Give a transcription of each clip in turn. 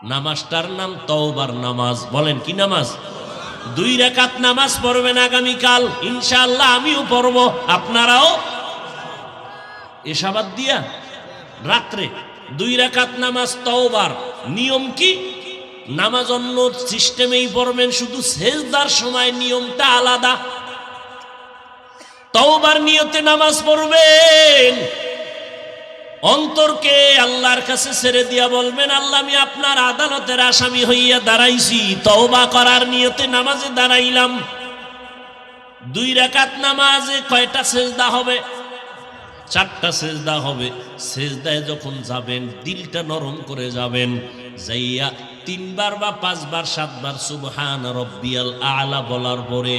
নামাজটার নাম তওবার নামাজ। বলেন কি নামাজ? 2 রাকাত নামাজ পড়বেন আগামীকাল ইনশাআল্লাহ, আমিও পড়ব, আপনারাও। এশাবাদ দিয়া রাত্রে 2 রাকাত নামাজ তওবার। নিয়ম কি? নামাজ অন্য সিস্টেমেই পড়বেন, শুধু সেজদার সময় নিয়মটা আলাদা। তওবার নিয়তে নামাজ পড়বেন, অন্তরকে আল্লাহর কাছে ছেড়ে দিয়া বলবেন, আল্লাহ আমি আপনার আদালতের আসামি হইয়া দাঁড়াইছি, তওবা করার নিয়তে নামাজে দাঁড়াইলাম। 2 রাকাত নামাজে কয়টা সেজদা হবে? 4টা সেজদা হবে। সেজদায় যখন যাবেন দিলটা নরম করে যাবেন, যাইয়া 3 বার বা 5 বার 7 বার সুবহান রব্বিয়াল আলা বলার পরে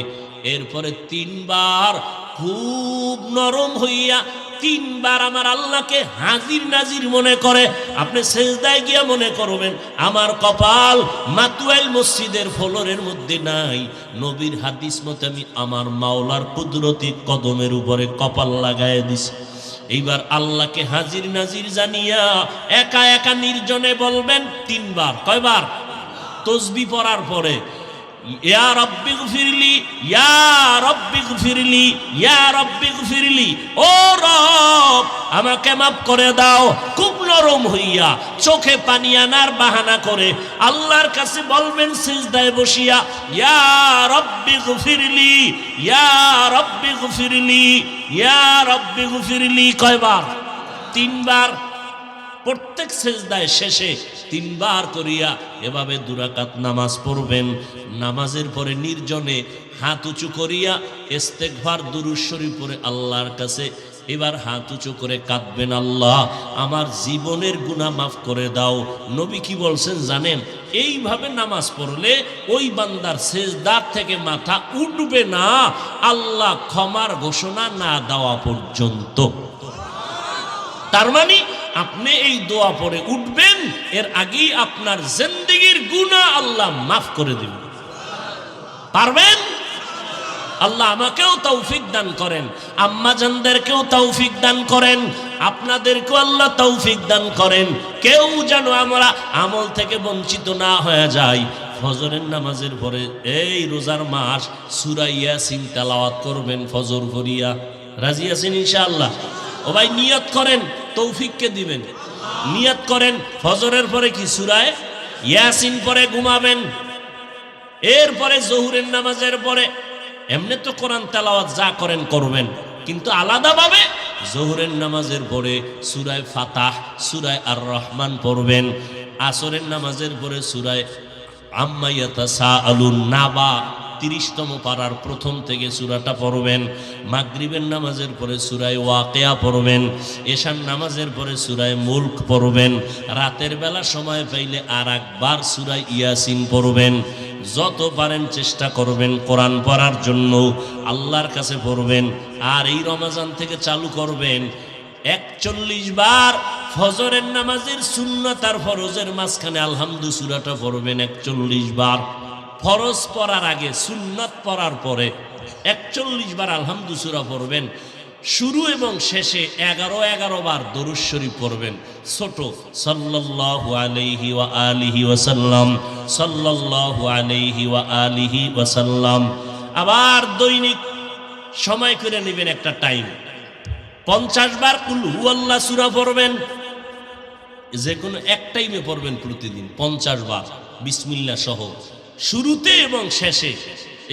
এরপরে 3 বার খুব নরম হইয়া 3 বার আমার আল্লাহকে হাজির নাজির মনে করে আপনি সেজদায় গিয়া মনে করবেন, আমার কপাল মাতুয়াইল মসজিদের ফ্লোরের মধ্যে নাই, নবীর হাদিস মতে আমি আমার মাওলার কুদরতি কদমের উপরে কপাল লাগায় দিছি। এইবার আল্লাহকে হাজির নাজির জানিয়া একা একা নির্জনে বলবেন 3 বার। কয়বার? তসবিহ পড়ার পরে ইয়া রাব্বি গফিরলি, ইয়া রাব্বি গফিরলি, ইয়া রাব্বি গফিরলি, ও রব আমাকে মাফ করে দাও। খুব নরম হইয়া চোখে পানি আনার বাহানা করে আল্লাহর কাছে বলবেন সিজদায় বসিয়া, ইয়া রাব্বি গফিরলি, ইয়া রাব্বি গফিরলি, ইয়া রাব্বি গফিরলি। কয়বার? 3 বার। প্রত্যেক সেজদায় শেষে 3 বার করিয়া এভাবে 2 রাকাত নামাজ পড়বেন। নামাজের পরে নির্জনে হাত উঁচু করিয়া ইস্তেগফার দুরূদ শরীফ পড়ে আল্লাহর কাছে এবার হাত উঁচু করে কাঁদবেন, আল্লাহ আমার জীবনের গুনাহ মাফ করে দাও। নবী কি বলছেন জানেন? এইভাবে নামাজ পড়লে ওই বান্দার সেজদার থেকে মাথা উঠবে না আল্লাহ ক্ষমার ঘোষণা না দেওয়া পর্যন্ত। তার মানে আপনি এই দোয়া পড়ে উঠবেন, এর আগেই আপনার জিন্দেগীর গুনাহ আল্লাহ মাফ করে দিবেন। পারবেন? আল্লাহ আমাকেও তৌফিক দান করেন, আম্মা জানদেরকেও তৌফিক দান করেন, আপনাদেরকেও আল্লাহ তৌফিক দান করেন। কেউ যেন আমরা আমল থেকে বঞ্চিত না হয়ে যায়। ফজরের নামাজের পরে এই রোজার মাস সূরা ইয়াসিন তেলাওয়াত করবেন ফজর করিয়া। রাজি আছেন ইনশাআল্লাহ? ও ভাই নিয়ত করেন, তৌফিককে দিবেন। নিয়ত করেন ফজরের পরে কি সূরা ইয়াসিন পরে ঘুমাবেন। এরপরে জোহরের নামাজের পরে এমনি তো কোরআন তেলাওয়াত যা করেন করবেন, কিন্তু আলাদাভাবে জোহরের নামাজের পরে সূরা ফাতাহ, সূরা আর রহমান পড়বেন। আসরের নামাজের পরে সূরা আম্মা ইয়াতাসাআলুন নাবা 30তম পারার প্রথম থেকে সূরাটা পড়বেন। মাগরিবের নামাজের পরে সূরা ওয়াকিয়া পড়বেন। এশার নামাজের পরে সূরা মুলক পড়বেন। রাতের বেলা সময় পাইলে আর একবার সূরা ইয়াসিন পড়বেন। যত পারেন চেষ্টা করবেন কোরআন পড়ার জন্য, আল্লাহর কাছে পড়বেন। আর এই রমজান থেকে চালু করবেন 41 বার ফজরের নামাজের সুন্নাত আর ফরজের মাঝখানে আলহামদু সূরাটা পড়বেন 41 বার। ফরজ পড়ার আগে সুন্নাত পড়ার পরে 41 বার আলহামদু সূরা পড়বেন। শুরু এবং শেষে 11 বার দরুদ শরীফ পড়বেন। ছোট সাল্লাল্লাহু আলাইহি ওয়া আলিহি ওয়াসাল্লাম, সাল্লাল্লাহু আলাইহি ওয়া আলিহি ওয়াসাল্লাম। আবার দৈনিক সময় করে নেবেন একটা টাইম, 50 বার কুল হুয়াল্লাহ সূরা পড়বেন। যে কোনো এক টাইমে পড়বেন প্রতিদিন 50 বার বিসমিল্লাহ সহ, শুরুতে এবং শেষে।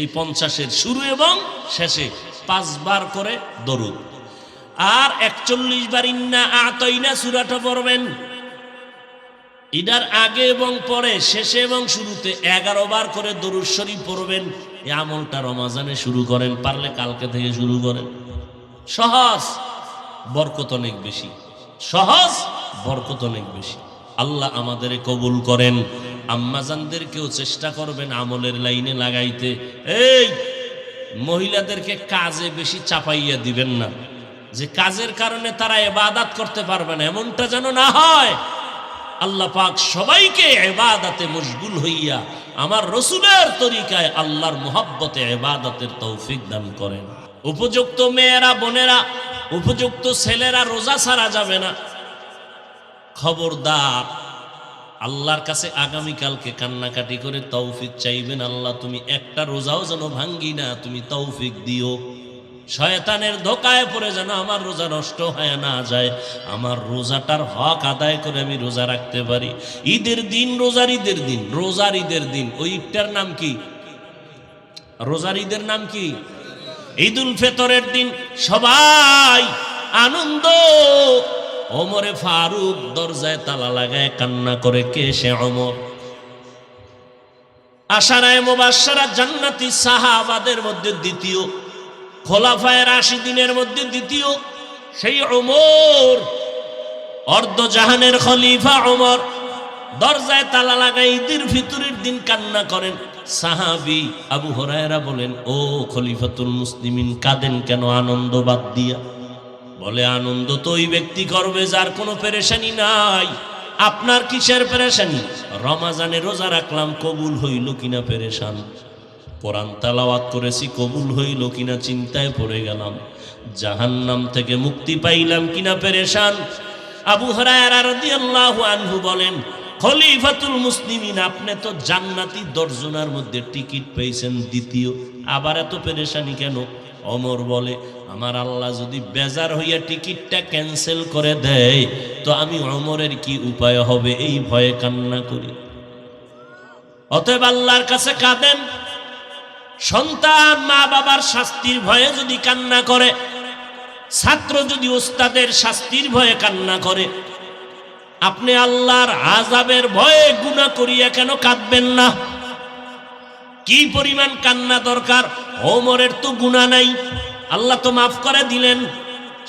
এই 50-এর শুরু এবং শেষে 5 বার করে দরুদ। আর 41 বার ইন্না আতাইনা সূরাটা পড়বেন। এটার আগে এবং পরে, শেষে এবং শুরুতে 11 বার করে দরুদ শরীফ পড়বেন। এই আমলটা রমজানে শুরু করেন, পারলে কালকে থেকে শুরু করেন। সহজ, বরকত অনেক বেশি। সহজ, বরকত অনেক বেশি। আল্লাহ আমাদের কবুল করেন। আম্মাজানদেরকেও চেষ্টা করবেন আমলের লাইনে লাগাইতে। এই মহিলাদেরকে কাজে বেশি চাপাইয়া দিবেন না, যে কাজের কারণে তারা ইবাদত করতে পারবে না, এমনটা যেন না হয়। আল্লাহ পাক সবাইকে ইবাদতে মশগুল হইয়া আমার রাসূলের তরিকায় আল্লাহর মুহাব্বতে ইবাদতের তৌফিক দান করেন। উপযুক্ত মেয়েরা, বোনেরা, উপযুক্ত ছেলেরা রোজা ছাড়া যাবে না। খবরদার, আল্লাহর কাছে আগামীকালকে কান্নাকাটি করে তৌফিক চাইবেন, আল্লাহ তুমি একটা রোজাও যেন ভাঙ্গি না, তুমি তৌফিক দিও। শয়তানের ধোকায় পড়ে যেন আমার রোজা নষ্ট হয়ে না যায়, আমার রোজাটার হক আদায় করে আমি রোজা রাখতে পারি। ঈদের দিন, রোজার ঈদের দিন, রোজার ঈদের দিন, ওই ঈদটার নাম কি? রোজার ঈদের নাম কি? ঈদুল ফিতরের দিন সবাই আনন্দ। ওমরে ফারুক দরজায় তালা লাগায় কান্না করে, কে সে? ওমর। আশারায়ে মুবাশশারা জান্নাতি সাহাবাদের মধ্যে দ্বিতীয়, খোলাফায়ে রাশিদিনের মধ্যে দ্বিতীয় সেই ওমর, অর্ধ জাহানের খলিফা ওমর দরজায় তালা লাগায় ঈদের ফিতরের দিন কান্না করেন। সাহাবী আবু হুরায়রা বলেন, ও খলিফাতুল মুসলিমিন, কাঁদেন কেন আনন্দ বাদ দিয়া? বলে, আনন্দ তো ওই ব্যক্তি করবে যার কোনো পেরেশানি নাই। আপনার কিসের পেরেশানি? রমাজানে রোজা রাখলাম, কবুল হইল কিনা পেরেশান। কোরআন তেলাওয়াত করেছি, কবুল হইল কিনা চিন্তায় পড়ে গেলাম। জাহান্নাম থেকে মুক্তি পাইলাম কিনা পেরেশান। আবু হুরায়রা রাদিয়াল্লাহু আনহু বলেন, খলিফাতুল মুসলিমিন, আপনি তো জান্নাতি 10 জনের মধ্যে টিকিট পেয়েছেন দ্বিতীয়, আবার এত পেরেশানি কেন? ওমর বলে, আমার আল্লাহ যদি বেজার হইয়া টিকিটটা ক্যান্সেল করে দেয় তো আমি ওমরের কি উপায় হবে, এই ভয়ে কান্না করি। অতএব আল্লাহর কাছে কাঁদেন। সন্তান মা বাবার শাস্তির ভয়ে যদি কান্না করে, ছাত্র যদি ওস্তাদের শাস্তির ভয়ে কান্না করে, আপনি আল্লাহর আযাবের ভয়ে গুনাহ করিয়া কেন কাঁদবেন না? কি পরিমাণ কান্না দরকার! ওমরের তো গুনাহ নাই, আল্লাহ তো মাফ করে দিলেন।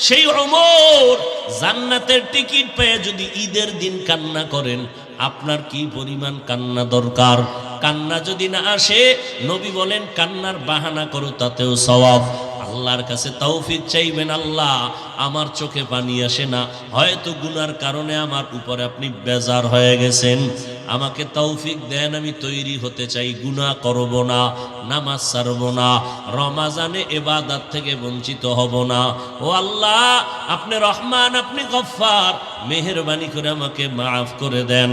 সেই ওমর জান্নাতের টিকিট পেয়ে যদি ঈদের দিন কান্না করেন, আপনার কি পরিমাণ কান্না দরকার! কান্না যদি না আসে, নবী বলেন কান্নার বাহানা করো, তাতেও সওয়াব। আল্লাহর কাছে তৌফিক চাইবেন, আল্লাহ আমার চোখে পানি আসে না, হয়তো গুনার কারণে আমার উপরে আপনি বেজার হয়ে গেছেন, আমাকে তৌফিক দেন, আমি তৈরি হতে চাই, গুনাহ করব না, নামাজ ছাড়ব না, রমাজানে ইবাদত থেকে বঞ্চিত হব না। ও আল্লাহ, আপনি রহমান, আপনি গফফার, মেহেরবানি করে আমাকে মাফ করে দেন।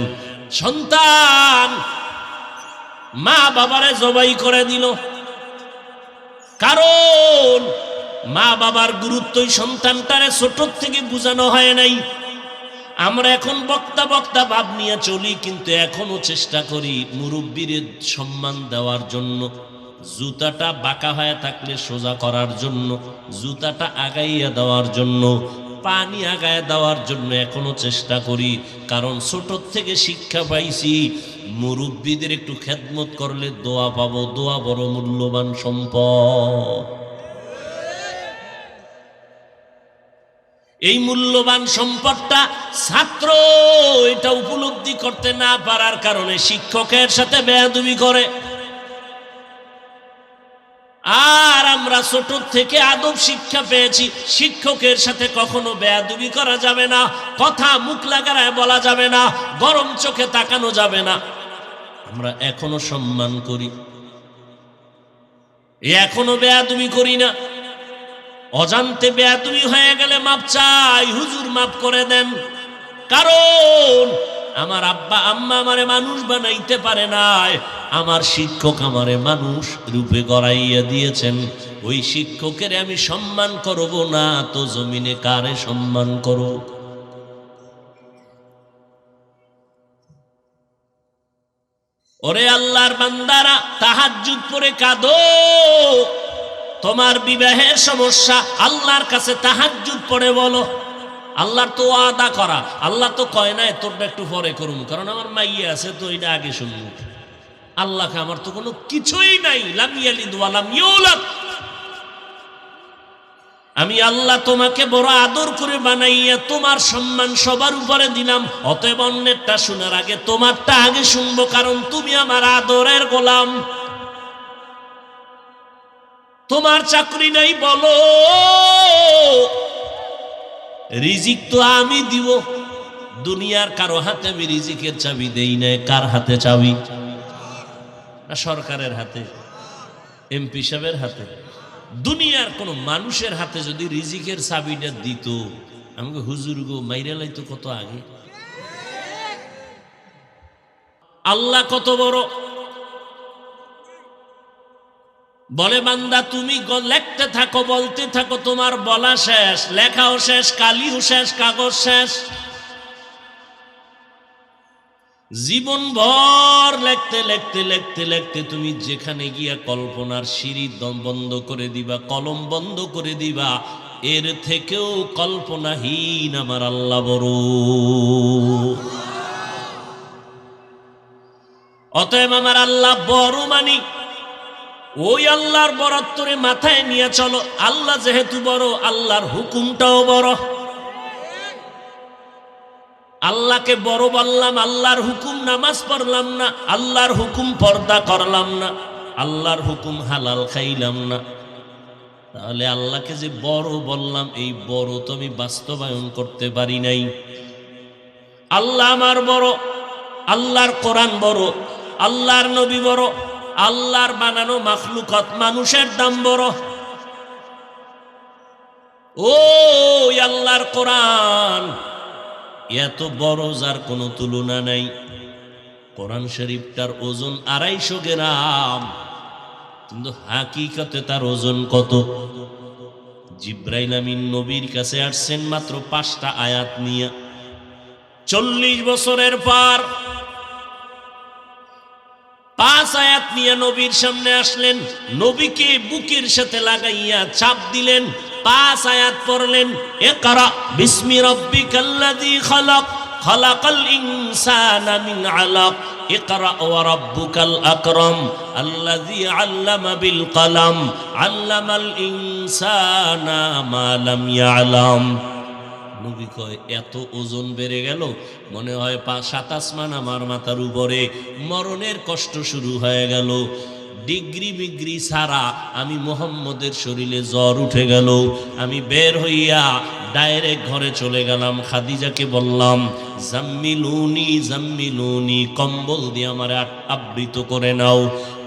সন্তান মা বাবারে জবাই করে দিল, কারণ মা বাবার গুরুত্বই সন্তানটারে ছোট থেকে বোঝানো হয় নাই। আমরা এখন বক্তা বক্তা ভাব নিয়ে চলি, কিন্তু এখনো চেষ্টা করি মুরব্বীর সম্মান দেওয়ার জন্য, জুতাটা বাঁকা হয়ে থাকলে সোজা করার জন্য, জুতাটা আগাইয়া দেওয়ার জন্য, পানি আগায় দেওয়ার জন্য এখনো চেষ্টা করি। কারণ ছোট থেকে শিক্ষা পাইছি মুরব্বীদের একটু খেদমত করলে দোয়া পাবো, দোয়া বড় মূল্যবান সম্পদ। এই মূল্যবান সম্পদটা ছাত্র এটা উপলব্ধি করতে না পারার কারণে শিক্ষকের সাথে বেয়াদবি করে। আর আমরা ছোট থেকে আদব শিক্ষা পেয়েছি, শিক্ষকের সাথে কখনো বেয়াদবি করা যাবে না, কথা মুখ লাগায় বলা যাবে না, গরম চোখে তাকানো যাবে না। আমরা এখনো সম্মান করি, এখনো বেয়াদবি করি না। অজান্তে বেয়াদবি হয়ে গেলে মাপ চাই, হুজুর মাপ করে দেন। কারণ আমার আব্বা আম্মা আমারে মানুষ বানাইতে পারে নাই, আমার শিক্ষক আমারে মানুষ রূপে গড়াইয়া দিয়েছেন। ওই শিক্ষকের আমি সম্মান করব না তো জমিনে কারে সম্মান করব? ওরে আল্লাহর বান্দারা, তাহাজ্জুদ পড়ে কাঁদো। তোমার বিবাহের সমস্যা, আল্লাহর কাছে তাহাজ্জুদ পড়ে বলো। আল্লাহর তো ওয়াদা করা, আল্লাহ তো কয় নাই তোরটা একটু পরে করুন, কারণ আমার মাইয়া আছে তো এটা আগে শুনবো। আল্লাহকে আমার তো কোনো কিছুই নাই, লাম ইয়ালিদ ওয়া লাম ইউলাদ। আমি আল্লাহ তোমাকে বড় আদর করে বানাইয়া তোমার সম্মান সবার উপরে দিলাম। অতএব অন্যেরটা শোনার আগে তোমারটা আগে শুনবো, কারণ তুমি আমার আদরের গোলাম। তোমার চাকরি নাই বলো, রিজিক তো আমি দিব। দুনিয়ার কারো হাতে আমি রিজিকের চাবি দেই নাই। কার হাতে চাবি? না সরকারের হাতে, এমপি সাহেবের হাতে? দুনিয়ার কোন মানুষের হাতে যদি রিজিকের চাবিটা দিত, আমাকে হুজুর গো মাইরা লাইতো কত আগে। আল্লাহ কত বড়। বলে বান্দা তুমি লিখতে থাকো, বলতে থাকো, তোমার বলা শেষ, লেখাও শেষ, কালিও শেষ, কাগজ শেষ। জীবন ভর লিখতে লিখতে লিখতে লিখতে তুমি যেখানে গিয়া কল্পনার সিঁড়ি বন্ধ করে দিবা, কলম বন্ধ করে দিবা, এর থেকেও কল্পনাহীন আমার আল্লাহ বড়। অতএব আমার আল্লাহ বড় মানি ওই আল্লাহর বড়ত্বরে মাথায় নিয়ে চলো। আল্লাহ যেহেতু বড়, আল্লাহর হুকুমটাও বড়। আল্লাহকে বড় বললাম, আল্লাহর হুকুম নামাজ পড়লাম না, আল্লাহর হুকুম পর্দা করলাম না, আল্লাহর হুকুম হালাল খাইলাম না, তাহলে আল্লাহকে যে বড় বললাম, এই বড় তো আমি বাস্তবায়ন করতে পারি নাই। আল্লাহ আমার বড়, আল্লাহর কোরআন বড়, আল্লাহর নবী বড়, আল্লাহর বানানো মাখলুকাত মানুষের দাম বড়। ও আল্লাহর কোরআন এত বড়, যার কোনো তুলনা নাই। কোরআন শরীফটার ওজন 250 গ্রাম, কিন্তু হাকিকতে তার ওজন কত? জিব্রাইল আমিন নবীর কাছে আসছেন মাত্র 5টা আয়াত নিয়ে। 40 বছরের পর 5 আয়াত নিয়ে নবীর সামনে আসলেন। নবীকে বুকের সাথে লাগাইয়া চাপ দিলেন, 5 আয়াত পড়লেন। ইকরা বিসমি রাব্বিকাল্লাযী খালাক, খালাকাল ইনসানা মিন আলাক, ইকরা ওয়া রাব্বুকাল আকরাম আল্লাযী আল্লামা বিল কলম, আল্লামাল ইনসানা মা লাম ইয়ালাম। নবী কয় এত ওজন বেড়ে গেল, মনে হয় 7 আসমান আমার মাথার উপরে, মরণের কষ্ট শুরু হয়ে গেল। ডিগ্রি মিগ্রি ছাড়া আমি মুহাম্মদের শরীরে জ্বর উঠে গেল। আমি বের হইয়া ডাইরেক্ট ঘরে চলে গেলাম। খাদিজাকে বললাম, জাম্মিলুনি জাম্মিলুনি, কম্বল দিয়ে আমার আবৃত করে নাও।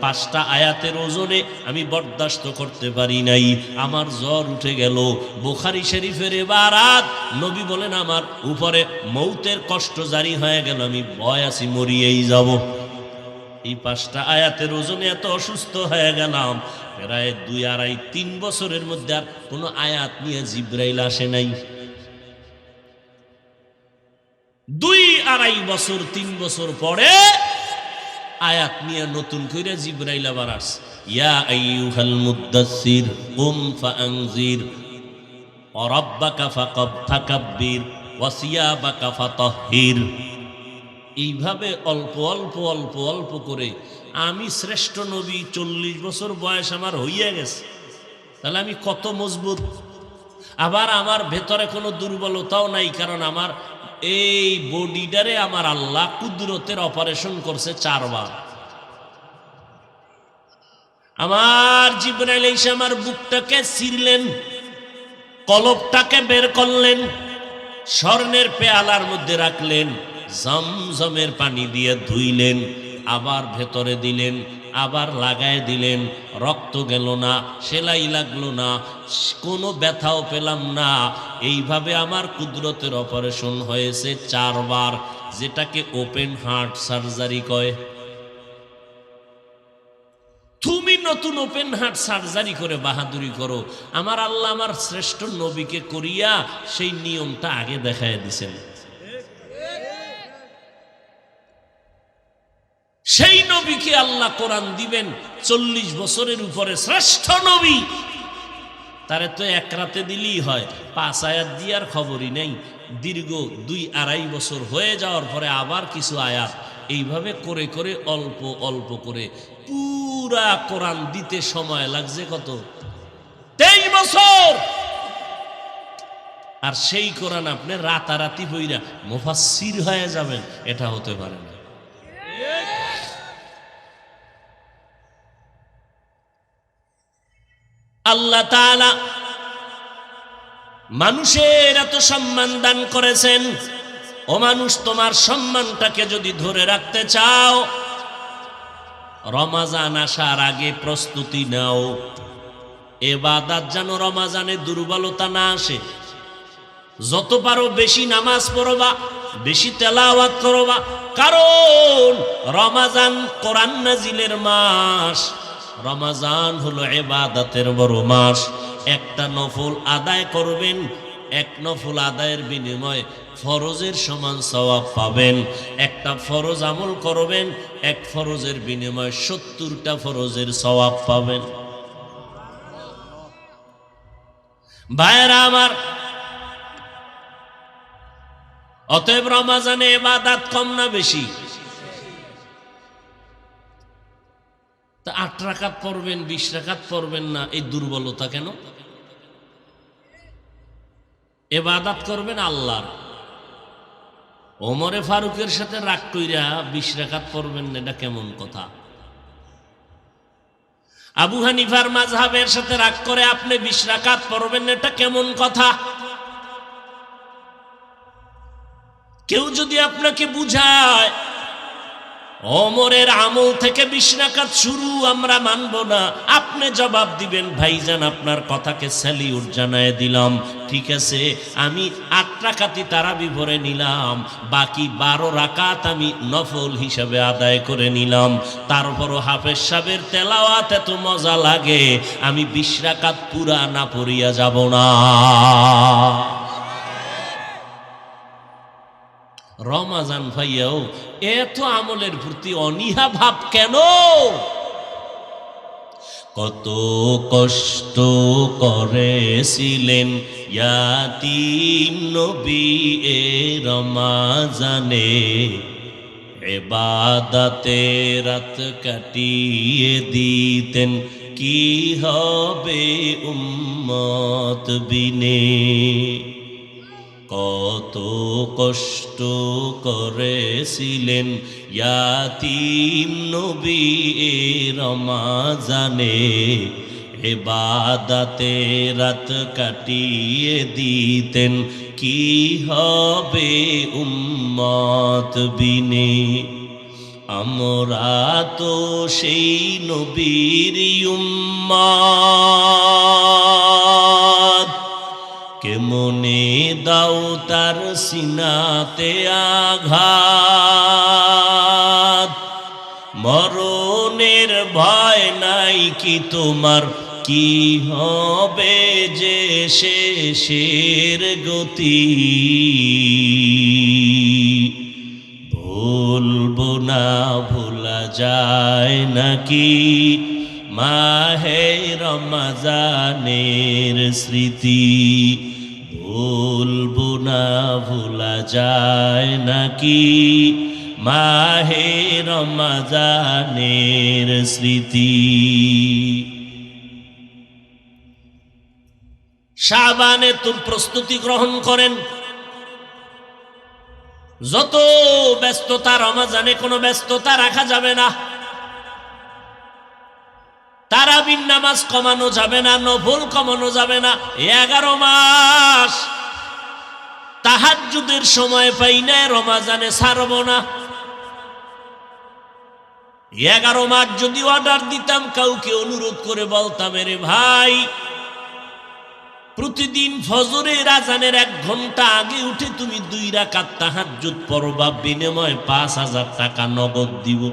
5টা আয়াতের ওজনে আমি বরদাস্ত করতে পারি নাই, আমার জ্বর উঠে গেল। বুখারী শরীফের ইবারাত, নবী বলেন আমার উপরে মৌতের কষ্ট জারি হয়ে গেল, আমি ভয় আছি মরিয়েই যাব। এই 5টা আয়াতের ওজনে এত অসুস্থ হয়ে গেলাম, প্রায় 2, 2.5, 3 বছরের মধ্যে আর কোনো আয়াত নিয়ে জিব্রাইল আসে নাই। 2, 2.5 বছর, 3 বছর পরে আয়াত নিয়ে নতুন করে জিব্রাইল আবার আসে। ইয়া আইয়ুহাল মুদ্দাসসির কুম ফাআনজির ওয়া রাব্বাকা ফাকাব্বির ওয়া সিয়াবাকা ফাতাহহির। এইভাবে অল্প অল্প অল্প অল্প করে আমি শ্রেষ্ঠ নবী, 40 বছর বয়স আমার হইয়া গেছে, তাহলে আমি কত মজবুত। আবার আমার ভেতরে কোনো দুর্বলতাও নাই, কারণ আমার এই বডিটারে আমার আল্লাহ কুদরতের অপারেশন করছে 4 বার। আমার জিবরাইল এসে আমার বুকটাকে ছিঁড়লেন, কলবটাকে বের করলেন, স্বর্ণের পেয়ালার মধ্যে রাখলেন, জমজমের পানি দিয়ে ধুইলেন, আবার ভেতরে দিলেন, আবার লাগায় দিলেন। রক্ত গেল না, সেলাই লাগলো না, কোনো ব্যথাও পেলাম না। এইভাবে আমার কুদরতের অপারেশন হয়েছে 4 বার, যেটাকে ওপেন হার্ট সার্জারি কয়। তুমি নতুন ওপেন হার্ট সার্জারি করে বাহাদুরি করো, আমার আল্লাহ আমার শ্রেষ্ঠ নবীকে করিয়া সেই নিয়মটা আগে দেখায় দিছেন। সেই নবীকে আল্লাহ কোরআন দিবেন, 40 বছরের উপরে শ্রেষ্ঠ নবী, তারে তো এক রাতে দিলেই হয়। 5 আয়াত দিয়ার খবরই নেই। দীর্ঘ 2, 2.5 বছর হয়ে যাওয়ার পরে আবার কিছু আয়াত, এইভাবে করে করে অল্প অল্প করে পুরা কোরআন দিতে সময় লাগছে কত? 23 বছর। আর সেই কোরআন আপনি রাতারাতি বইরা মুফাসসির হয়ে যাবেন, এটা হতে পারে না। আল্লাহ তাআলা মানুষের এত সম্মান দান করেছেন। ও মানুষ, তোমার সম্মানটাকে যদি ধরে রাখতে চাও, রমাজান আসার আগে প্রস্তুতি নাও। ইবাদত যেন রমাজানে দুর্বলতা না আসে। যত পারো বেশি নামাজ পড়বা, বেশি তেলাওয়াত করবা, কারণ রমাজান কোরআন নাজিলের মাস। রমাজান হলো ইবাদতের বড় মাস। একটা নফল আদায় করবেন, এক নফল আদায়ের বিনিময়ে ফরজের সমান সওয়াব পাবেন। একটা ফরজ আমল করবেন, এক ফরজের বিনিময়ে 70টা ফরজের সওয়াব পাবেন। ভাইরা আমার, অতএব রমাজানে ইবাদত কম না বেশি? 8 রাকাত পড়বেন, 20 রাকাত পড়বেন না, এই দুর্বলতা কেন? ইবাদত করবেন আল্লাহর। ওমরে ফারুকের সাথে রাগ কইরা 20 রাকাত পড়বেন না, এটা কেমন কথা? আবু হানিফার মাযহাবের সাথে রাগ করে আপনি 20 রাকাত পড়বেন না, এটা কেমন কথা? কেউ যদি আপনাকে বুঝায় ওমরের আমল থেকে 20 রাকাত শুরু, আমরা মানব না, আপনি জবাব দিবেন, ভাইজান আপনার কথাকে স্যালিউট জানায় দিলাম, ঠিক আছে, আমি 8 রাকাতই তারাবি পড়ে নিলাম, বাকি 12 রাকাত আমি নফল হিসাবে আদায় করে নিলাম। তারপরও হাফেজ সাহেবের তেলাওয়াত এত মজা লাগে, আমি 20 রাকাত পুরা না পড়িয়া যাব না। রমাজান ভাইয়াও এত আমলের প্রতি অনীহা ভাব কেন? কত কষ্ট করেছিলেন ইয়াতীম নবী এ রমাজানে, ইবাদতে রাত কাটিয়ে দিতেন, কি হবে উম্মত বিনে। কত কষ্ট করেছিলেন ইয়াতীম নবী এ রমাজানে, ইবাদতে রাত কাটিয়ে দিতেন, কি হবে উম্মত বিনে। আমরা তো সেই নবীর উম্মত, কেমনে দাও তার সিনাতে আঘাত, মরণের ভয় নাই কি তোমার, কি হবে যে শেষের গতি। ভুলবো না ভোলা যায় নাকি মাহে রমজানের স্মৃতি, ভুলবো না ভোলা যায় নাকি মাহে রমজানের স্মৃতি। শাবানে তোর প্রস্তুতি গ্রহণ করেন। যত ব্যস্ততা, রমজানে কোনো ব্যস্ততা রাখা যাবে না। তারাবির নামাজ কমানো যাবে না, নফল কমানো যাবে না। 11 মাস তাহাজ্জুদের সময় পাই না, রমজানে ছাড়ব না। 11 মাস যদি অর্ডার দিতাম, কাউকে অনুরোধ করে বলতাম, রে ভাই প্রতিদিন ফজরের আজানের 1 ঘন্টা আগে উঠে তুমি 2 রাকাত তাহাজ্জুদ পড়বা, বিনিময়ে 5000 টাকা নগদ দিব।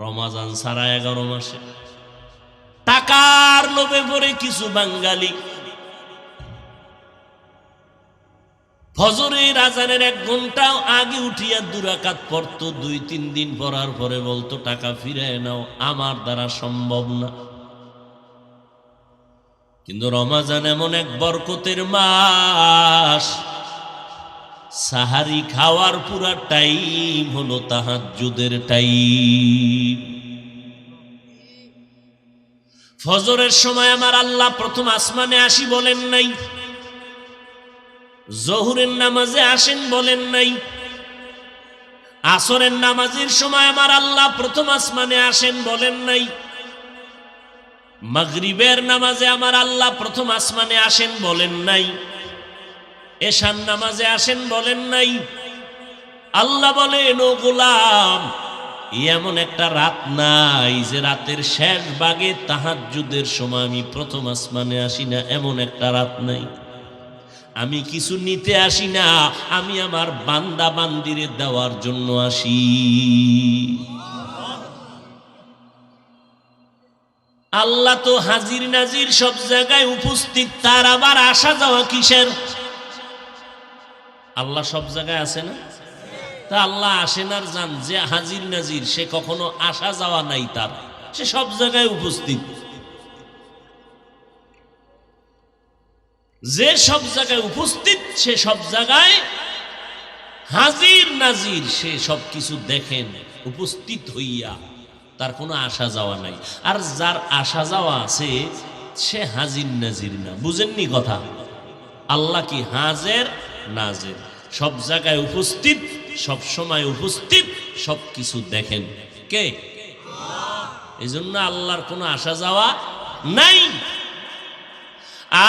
রমজান ছাড়া 11 মাসে টাকার লোভে পড়ে কিছু বাঙালি ফজরের আজানের 1 ঘন্টা আগে উঠিয়া 2 রাকাত পড়তো, 2-3 দিন পড়ার পরে বলতো টাকা ফিরায় নাও, আমার দ্বারা সম্ভব না। কিন্তু রমজান এমন এক বরকতের মাস, সাহারি খাওয়ার পুরা টাইম হলো তাহাজ্জুদের টাইম। ফজরের সময় আমার আল্লাহ প্রথম আসমানে আসি বলেন নাই, জোহরের নামাজে আসেন বলেন নাই, আসরের নামাজের সময় আমার আল্লাহ প্রথম আসমানে আসেন বলেন নাই, মাগরিবের নামাজে আমার আল্লাহ প্রথম আসমানে আসেন বলেন নাই, এশার নামাজে আসেন বলেন নাই। আল্লাহ বলেন, ও গোলাম, এমন একটা রাত নাই যে রাতের শেষ ভাগে তাহাজ্জুদের সময় আমি প্রথম আসমানে আসি না, এমন একটা রাত নাই। আমি কিছু নিতে আসি না, আমি আমার বান্দা বান্দিরে দেওয়ার জন্য আসি। আল্লাহ তো হাজির নাজির সব জায়গায় উপস্থিত, তার আবার আসা যাওয়া কিসের? আল্লাহ সব জায়গায় আছে না? তা আল্লাহ আসেন আর যান, যে হাজির নাজির সে কখনো আসা যাওয়া নাই তার, সে সব জায়গায় উপস্থিত। যে সব জায়গায় উপস্থিত সে সব জায়গায় হাজির নাজির, সে সব কিছু দেখেন উপস্থিত হইয়া, তার কোনো আসা যাওয়া নাই। আর যার আসা যাওয়া আছে সে হাজির নাজির না। বুঝেননি কথা? আল্লাহ কি হাজির নাজির, সব জায়গায় উপস্থিত, সব সময় উপস্থিত, সব কিছু দেখেন কে? এই জন্য আল্লাহর কোনো আসা যাওয়া নাই।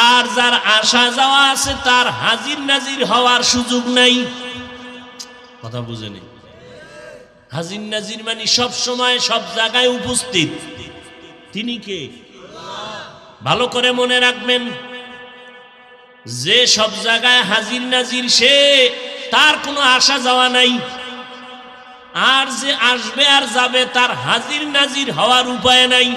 আর যার আসা যাওয়া আছে তার হাজির নাজির হওয়ার সুযোগ নাই। কথা বুঝেনি? হাজির নাজির মানে সব সময় সব জায়গায় উপস্থিত। তিনি কে? ভালো করে মনে রাখবেন, যে সব জায়গায় হাজির নাজির সে, তার কোনো আসা যাওয়া নাই। আর যে আসবে আর যাবে তার হাজির নাজির হওয়ার উপায় নাই।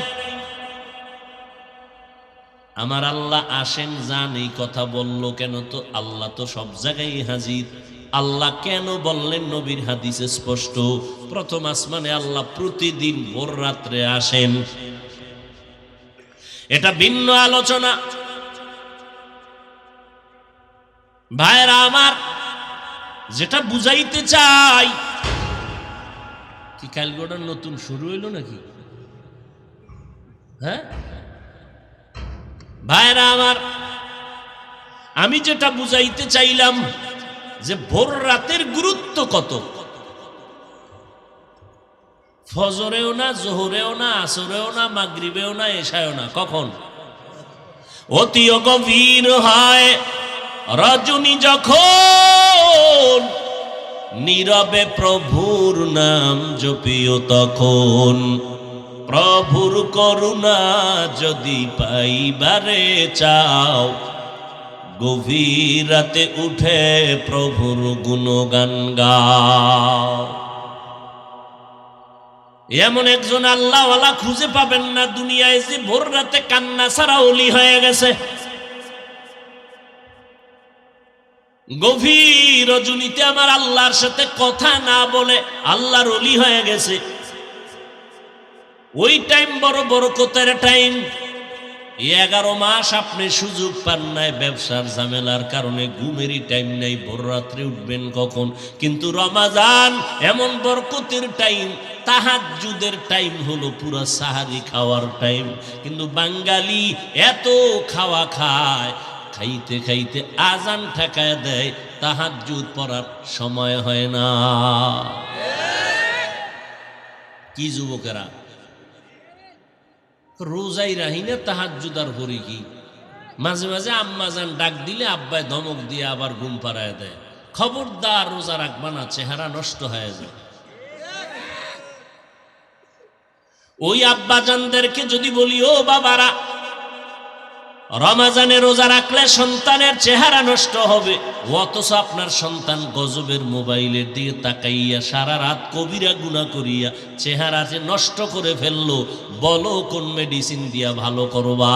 আমার আল্লাহ আসেন যান এই কথা বলল কেন? তো আল্লাহ তো সব জায়গায় হাজির। আল্লাহ কেন বললেন? নবীর হাদিসে স্পষ্ট, প্রথম আসমানে আল্লাহ প্রতিদিন ভোর রাত্রে আসেন। এটা ভিন্ন আলোচনা। ভাইরা আমার, যেটা বুঝাইতে চাই, কি কালগোটা নতুন শুরু হইল নাকি? হ্যাঁ ভাইরা আমার, আমি যেটা বুঝাইতে চাইলাম যে ভোর রাতের গুরুত্ব কত। ফজরেও না, জোহরেও না, আসরেও না, মাগরিবেও না, এশায়ও না। কখন? অতি গভীর হয় রজনী যখন, নীরবে প্রভুর নাম জপিও তখন। প্রভুর করুণা যদি পাইবারে চাও, গভীর রাতে উঠে প্রভুর গুণগান গাও। এমন একজন আল্লাহওয়ালা খুঁজে পাবেন না দুনিয়ায় যে ভোর রাতে কান্না ছাড়া ওলি হয়ে গেছে। গভীর রজনীতে আমার আল্লাহর সাথে কথা না বলে আল্লাহর ওলি হয়ে গেছে। ওই টাইম বড় বরকতের টাইম। 11 মাস আপনি সুযোগ পান নাই, ব্যবসার ঝামেলার কারণে ঘুমেরই টাইম নাই, ভোর রাত্রে উঠবেন কখন? কিন্তু রমাজান এমন বরকতের টাইম, তাহাজ্জুদের টাইম হলো পুরা সাহারি খাওয়ার টাইম। কিন্তু বাঙালি এত খাওয়া খায়, খাইতে খাইতে আজান ঠেকায় দেয়, তাহাজ্জুদ পড়ার সময় হয় না। কি যুবকেরা, রোজাই রাহি না, তাহাজ্জুদ আর করি কি? মাঝে মাঝে আম্মাজান ডাক দিলে আব্বায় ধমক দিয়ে আবার ঘুম পাড়ায় দেয়। খবরদার রোজা রাখবা না, চেহারা নষ্ট হয়ে যায়। ওই আব্বাজানদেরকে যদি বলি, ও বাবারা, রমাজানে রোজা রাখলে সন্তানের চেহারা নষ্ট হবে, অথচ আপনার সন্তান গজবের মোবাইলের দিকে তাকাইয়া সারা রাত কবিরা গুনাহ করিয়া চেহারা যে নষ্ট করে ফেললো, বলো কোন মেডিসিন দিয়া ভালো করবা?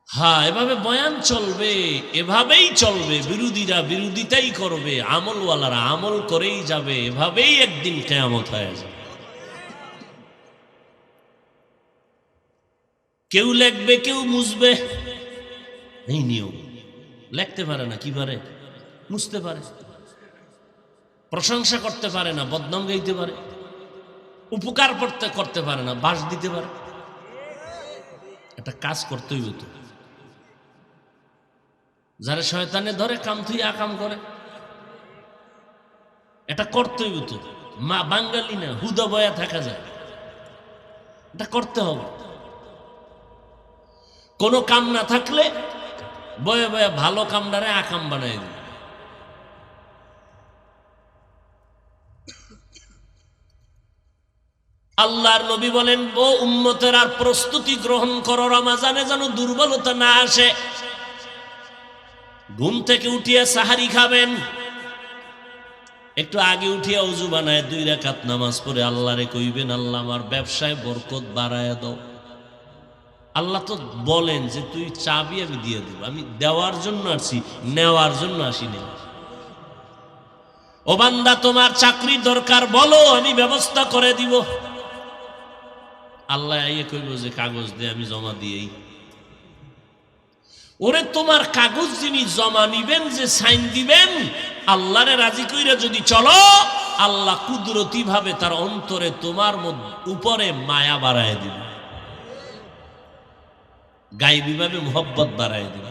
হ্যাঁ, এভাবে বয়ান চলবে, এভাবেই চলবে। বিরোধীরা বিরোধিতাই করবে, আমলওয়ালারা আমল করেই যাবে। এভাবেই একদিন কিয়ামত হয়ে যাবে। কেউ লেখবে, কেউ মুছবে, এই নিয়ম। লেখতে পারে না, কি পারে? মুছতে পারে। প্রশংসা করতে পারে না, বদনাম গাইতে পারে। উপকার করতে পারে না, বাস দিতে পারে। একটা কাজ করতেই হতো। যারা শয়তানে ধরে কাম থুই আকাম করে, এটা করতেই হতো। মা বাঙালি না, হুদা বয়া থাকা যায়, এটা করতে হবে। কোনো কাম না থাকলে বয়ে বয়ে ভালো কামটারে আকাম বানাই দিল। আল্লাহর নবী বলেন, ও উম্মতের, আর প্রস্তুতি গ্রহণ করো, রমজানে যেন দুর্বলতা না আসে। ঘুম থেকে উঠিয়ে সাহারি খাবেন, একটু আগে উঠিয়া ওযু বানায় 2 রাকাত নামাজ পড়ে আল্লাহরে কইবেন, আল্লাহ আমার ব্যবসায় বরকত বাড়ায়া দাও। আল্লাহ তো বলেন যে তুই চাবি আমি দিয়ে দেব, আমি দেওয়ার জন্য আসি, নেওয়ার জন্য আসি না। ও বান্দা, তোমার চাকরি দরকার, বলো, আমি ব্যবস্থা করে দিব। আল্লাহ আইয়ে কইব যে কাগজ দে, আমি জমা দিয়েই। ওরে, তোমার কাগজ যিনি জমা নিবেন, যে সাইন দিবেন, আল্লাহরে রাজি কইরা যদি চলো, আল্লাহ কুদরতি ভাবে তার অন্তরে তোমার উপরে মায়া বাড়ায় দিবে, গায়েবী ভাবে মোহব্বত বাড়ায় দিবে।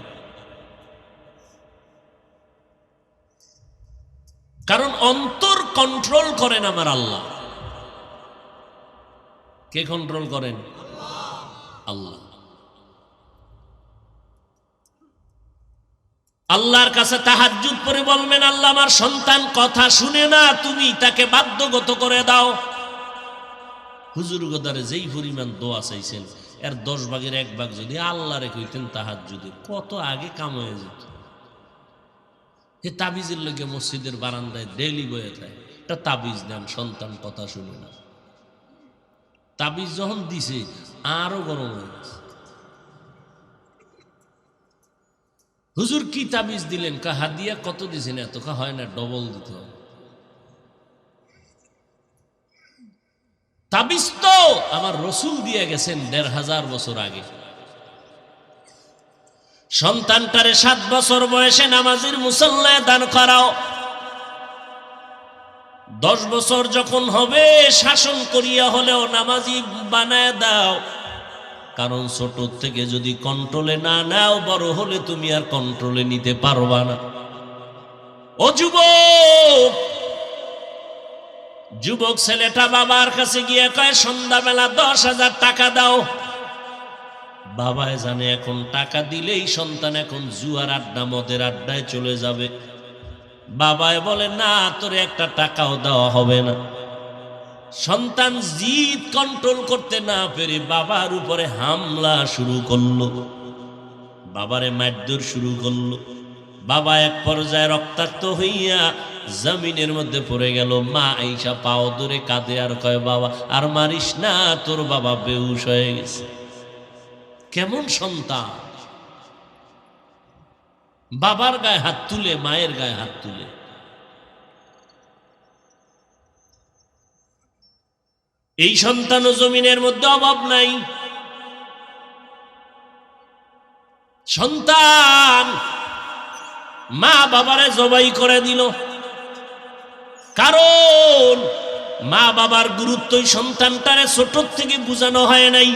কারণ অন্তর কন্ট্রোল করেন আমার আল্লাহ। কে কন্ট্রোল করেন? আল্লাহ। আল্লাহর কাছে তাহাজ্জুদ পড়ে বলবেন, আল্লাহ আমার সন্তান কথা শুনে না, তুমি তাকে বাধ্যগত করে দাও। হুজুর গদারে যেই পরিমাণ দোয়া চাইছেন, এর 10 ভাগের 1 ভাগ যদি আল্লাহরে কইতেন তাহাজ্জুদে, কত আগে কাম হয়ে যেত। এ তাবিজের লগে মসজিদের বারান্দায় ডেইলি বয়ে থাকে, একটা তাবিজ দেন, সন্তান কথা শুনে না। তাবিজ যখন দিছে আরো গরম হয়ে গেছে। হুজুর কি তাবিজ দিলেন? হাদিয়া কত দিছেন? এত হয় না, ডবল দিতে হবে। তাবিজ তো আমার রসুল দিয়ে গেছেন 1500 বছর আগে। সন্তানটারে 7 বছর বয়সে নামাজের মুসল্লায় দান করাও, 10 বছর যখন হবে শাসন করিয়া হলেও নামাজি বানায় দাও। কারণ ছোট থেকে যদি কন্ট্রোলে না নাও, বড় হলে তুমি আর কন্ট্রোলে নিতে পারবা না। ও যুবক, যুবক ছেলেটা বাবার কাছে গিয়ে কয়, সন্ধ্যাবেলা 10,000 টাকা দাও। বাবায় জানে এখন টাকা দিলেই সন্তান এখন জুয়ার আড্ডা, মদের আড্ডায় চলে যাবে। বাবায় বলে, না, তোর একটা টাকাও দেওয়া হবে না। সন্তান জিদ কন্ট্রোল করতে না পেরে বাবার উপরে হামলা শুরু করলো, বাবারে মারধর শুরু করলো। বাবা এক পর্যায়ে রক্তাক্ত হইয়া জমিনের মধ্যে পড়ে গেল। মা আইসা পাও ধরে কাঁদে আর কয়, বাবা আর মারিস না, তোর বাবা বেহুশ হয়ে গেছে। কেমন সন্তান! বাবার গায়ে হাত তুলে, মায়ের গায়ে হাত তুলে। এই সন্তান জমিনের মধ্যে অভাব নাই। সন্তান মা বাবারে জবাই করে দিল, কারণ মা বাবার গুরুত্বই সন্তানটারে ছোট থেকে বোঝানো হয় নাই।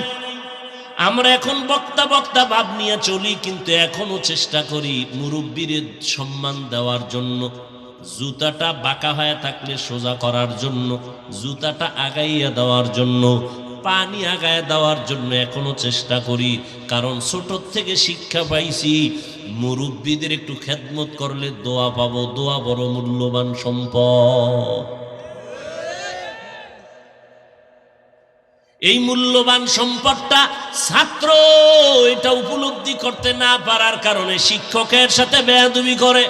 আমরা এখন বক্তা বক্তা ভাব নিয়ে চলি, কিন্তু এখনো চেষ্টা করি মুরব্বীর সম্মান দেওয়ার জন্য, জুতাটা বাঁকা হয়ে থাকলে সোজা করার জন্য, জুতাটা আগাইয়া দেওয়ার জন্য, পানি আগায় দেওয়ার জন্য এখনো চেষ্টা করি। কারণ ছোট থেকে শিক্ষা পাইছি, মুরব্বীদের একটু খেদমত করলে দোয়া পাবো। দোয়া বড় মূল্যবান সম্পদ। এই মূল্যবান সম্পদটা ছাত্র এটা উপলব্ধি করতে না পারার কারণে শিক্ষকের সাথে বেয়াদবি করে।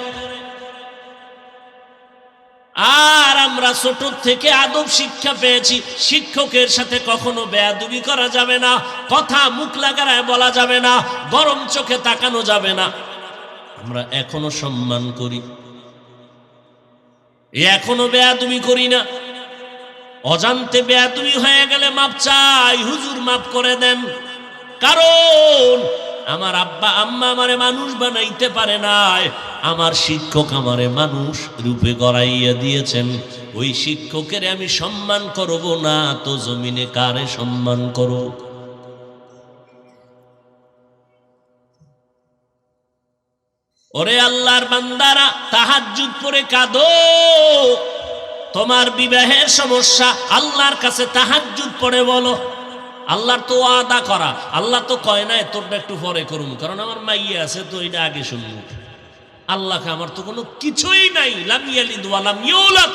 আর আমরা ছোট থেকে আদব শিক্ষা পেয়েছি, শিক্ষকের সাথে কখনো বেয়াদবি করা যাবে না, কথা মুখ লাগায় বলা যাবে না, গরম চোখে তাকানো যাবে না। আমরা এখনো সম্মান করি, এখনো বেয়াদবি করি না। অজান্তে বেয়াদবি হয়ে গেলে মাপ চাই, হুজুর মাপ করে দেন। কারণ আমার আব্বা আম্মা আমারে মানুষ বানাইতে পারে নাই, আমার শিক্ষক আমারে মানুষ রূপে গড়াইয়া দিয়েছেন। ওই শিক্ষকের আমি সম্মান করব না তো জমিনে কারে সম্মান করব? ওরে আল্লাহর বান্দারা, তাহাজ্জুদ পড়ে কাঁদো। তোমার বিবাহের সমস্যা, আল্লাহর কাছে তাহাজ্জুদ পড়ে বলো। আল্লাহর তো ওয়াদা করা, আল্লাহ তো কয় নাই তোরটা একটু পরে করুন, কারণ আমার মাইয়া আছে তো এটা আগে শুনবো। আল্লাহকে আমার তো কোনো কিছুই নাই, লাম ইয়ালিদ ওয়া লাম ইউলাদ।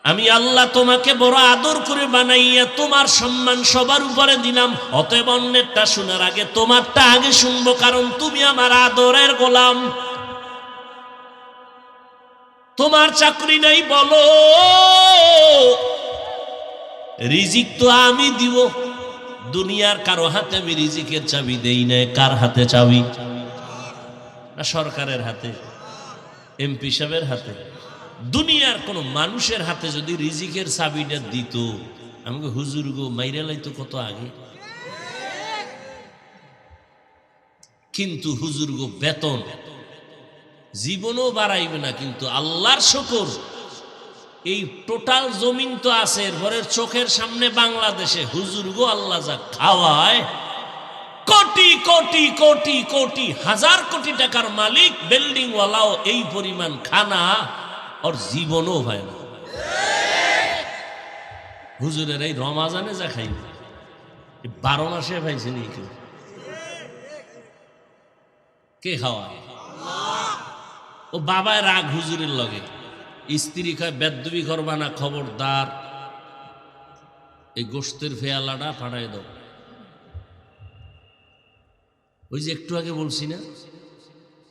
আমি আল্লাহ তোমাকে বড় আদর করে বানাইয়া তোমার সম্মান সবার উপরে দিলাম, অতএব অন্যেরটা শোনার আগে তোমারটা আগে শুনবো, কারণ তুমি আমার আদরের গোলাম। তোমার চাকরি নাই বলো, রিজিক তো আমি দিব। দুনিয়ার কারো হাতে আমি রিজিকের চাবি দেই নাই। কার হাতে চাবি? না সরকারের হাতে, এমপি সাহেবের হাতে? দুনিয়ার কোন মানুষের হাতে যদি রিজিকের চাবিটা দিত, আমাকে হুজুর গো মাইরা লাইতো কত আগে। কিন্তু হুজুর গো বেতন জীবনও বাড়াইবে না, কিন্তু আল্লাহর শুকর এই টোটাল জমিন তো আছে, এরপরের চোখের সামনে বাংলাদেশে হুজুর গো আল্লাহ যা খাওয়ায়, কোটি কোটি কোটি কোটি হাজার কোটি টাকার মালিক বিল্ডিং ওয়ালাও এই পরিমাণ খানা ওর জীবনও হয় না। হুজুরের এই রমাজানে যা খাই 12 মাসে পাইছে নি কেউ? কে খাওয়ায়? ও বাবায় রাগ হুজুরের লগে, স্ত্রী কয় বেদ্যবি করবা না, খবরদার এই গোশতের ফেয়ালাটা ফাটাই দাও। ওই যে একটু আগে বলছি না,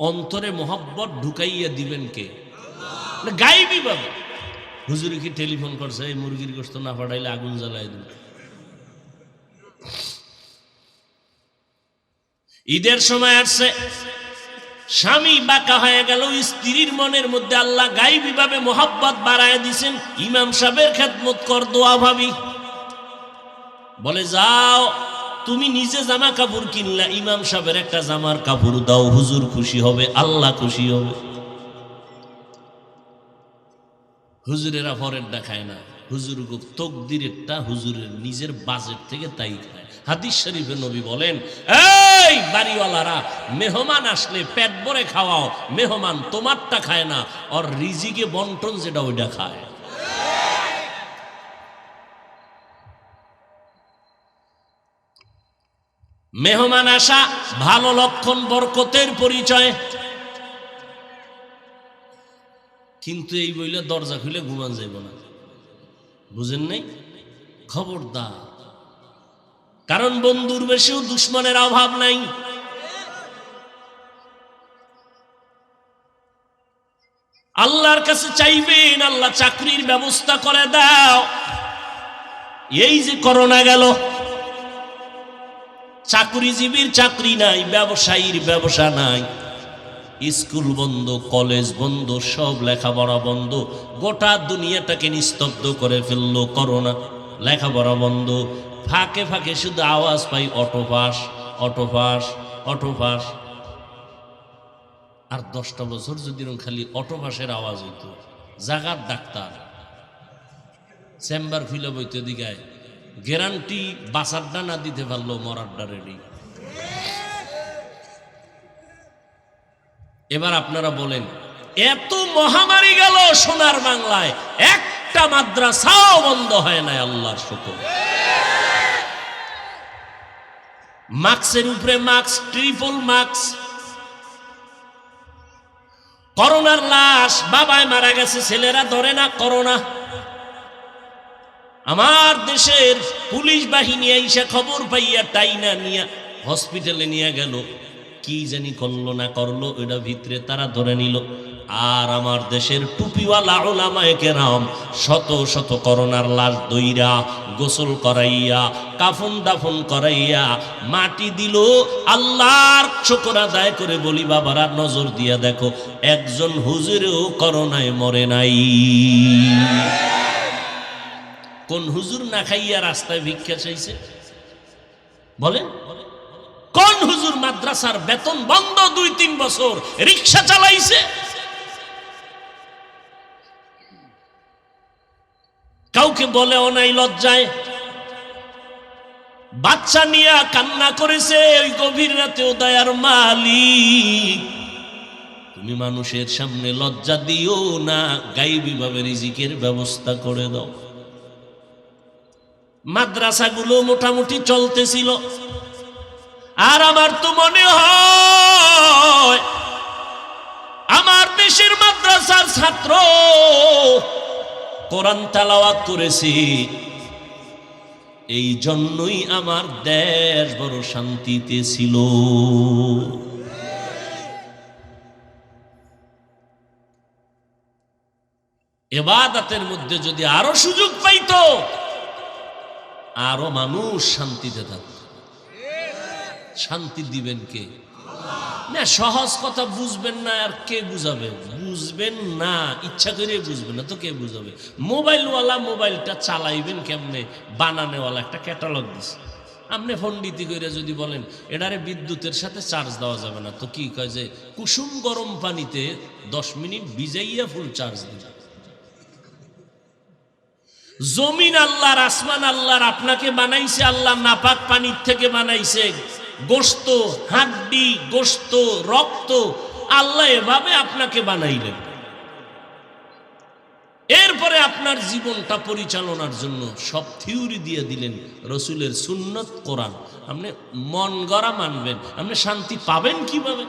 অন্তরে মোহাব্বত ঢুকাইয়া দিবেন কে? গাইবি বাবা। হুজুরে কি টেলিফোন করছে এই মুরগির গোশত না ফাটাইলে আগুন জ্বালাই দিন? ঈদের সময় আসছে, স্বামী বাঁকা হয়ে গেল, স্ত্রীর মনের মধ্যে আল্লাহ গাইবি ভাবে মোহাব্বত বাড়ায় দিছেন। ইমাম সাহেবের খেদমত কর, দোয়া ভাবি বলে যাও তুমি নিজে জামা কাপড় কিনলা, ইমাম সাহেবের একটা জামার কাপড় দাও, হুজুর খুশি হবে, আল্লাহ খুশি হবে। হুজুরেরা পরের দেখায় না, হুজুর তকদিরেরটা হুজুরের নিজের বাজেট থেকে তাই খায়। হাদিস শরীফে নবী বলেন, এই বাড়িওয়ালারা মেহমান আসলে পেট ভরে খাওয়াও, মেহমান তোমারটা খায় না, আর রিজিকে বন্টন যেটা ওইটা খায়। মেহমান আসা ভালো লক্ষণ, বরকতের পরিচয়। কিন্তু এই বইলে দরজা খুলে ঘুমান যাইব না, বুঝেন নাই? খবরদার, কারণ বন্ধুর বেশিও দুশ্মনের অভাব নাই। আল্লাহর কাছে চাইবেন, আল্লাহ চাকরির ব্যবস্থা করে দাও। এই যে করোনা গেল, চাকরিজীবীর চাকরি নাই, ব্যবসায়ীর ব্যবসা নাই, স্কুল বন্ধ, কলেজ বন্ধ, সব লেখাপড়া বন্ধ, গোটা দুনিয়াটাকে নিস্তব্ধ করে ফেললো করোনা। লেখাপড়া বন্ধ, ফাঁকে ফাঁকে শুধু আওয়াজ পাই অটোপাস অটোপাস অটোপাস। আর 10টা বছর যদি খালি অটোপাসের আওয়াজ হইতো, জাগার ডাক্তার চেম্বার খুলে বইতে দিগায়, গ্যারান্টি বাসারটা না দিতে পারলো মরারটা রেডি। এবার আপনারা বলেন, এত মহামারী গেল সোনার বাংলায়, একটা মাদ্রাসাও বন্ধ হয় নাই, আল্লাহর শুকর। মাস্কের উপরে মাস্ক, ট্রিপল মাস্ক। করোনার লাশ, বাবায় মারা গেছে, ছেলেরা ধরে না করোনা। আমার দেশের পুলিশ বাহিনী আইসা খবর পাইয়া টাইনা নিয়া হসপিটালে নিয়ে গেল, কি জানি করলো না করলো, ওইটা ভিতরে তারা ধরে নিল। আর আমার দেশের টুপিওয়ালা উলামায়ে কেরাম শত শত করোনার লাশ দইরা গোসল করাইয়া কাফন দাফন করাইয়া মাটি দিল। আল্লাহর শুকর আদায় করে বলি বাবারা, নজর দিয়া দেখো, একজন হুজুরেও করোনায় মরে নাই। কোন হুজুর না খাইয়া রাস্তায় ভিক্ষা চাইছে বলেন? কোন হুজুর মাদ্রাসার বেতন বন্ধ 2-3 বছর রিক্সা চালাইছে? কাউকে বলেও নাই লজ্জায়। বাচ্চা নিয়ে কান্না করেছে ওই গভীর রাতে, ও দয়ার মালিক তুমি মানুষের সামনে লজ্জা দিও না, গায়বী ভাবে রিজিকের ব্যবস্থা করে দাও। মাদ্রাসাগুলো মোটামুটি চলতেছিল। আর আমার তো মনে হয় আমার দেশের মাদ্রাসার ছাত্র কোরআন তেলাওয়াত করেছি, এই জন্যই আমার দেশ বড় শান্তিতে ছিল। ইবাদতের মধ্যে যদি আরো সুযোগ পাইতো, আরো মানুষ শান্তিতে থাকত। শান্তি দিবেন কে? না, সহজ কথা বুঝবেন না, আর কে বুঝাবে? বুঝবেন না, ইচ্ছা করে বুঝবেন না তো কে বুঝাবে? মোবাইলওয়ালা মোবাইলটা চালাইবেন কেমনে? বানানেওয়ালা একটা ক্যাটালগ দিছে। আপনি পণ্ডিতি করে যদি বলেন এটারে বিদ্যুতের সাথে চার্জ দেওয়া যাবে না, তো কি কয় যে কুসুম গরম পানিতে 10 মিনিট ভিজাইয়া ফুল চার্জ দিবে। জমিন আল্লাহর, আসমান আল্লাহর, আপনাকে বানাইছে আল্লাহ নাপাক পানির থেকে বানাইছে। গোশত, হাড্ডি, গোশত, রক্ত আল্লাহ এভাবে আপনাকে বানাইলেন। এরপরে আপনার জীবনটা পরিচালনার জন্য সব থিওরি দিয়ে দিলেন রসুলের সুন্নত, কোরআন। আপনি মন গড়া মানবেন, আপনি শান্তি পাবেন কিভাবে?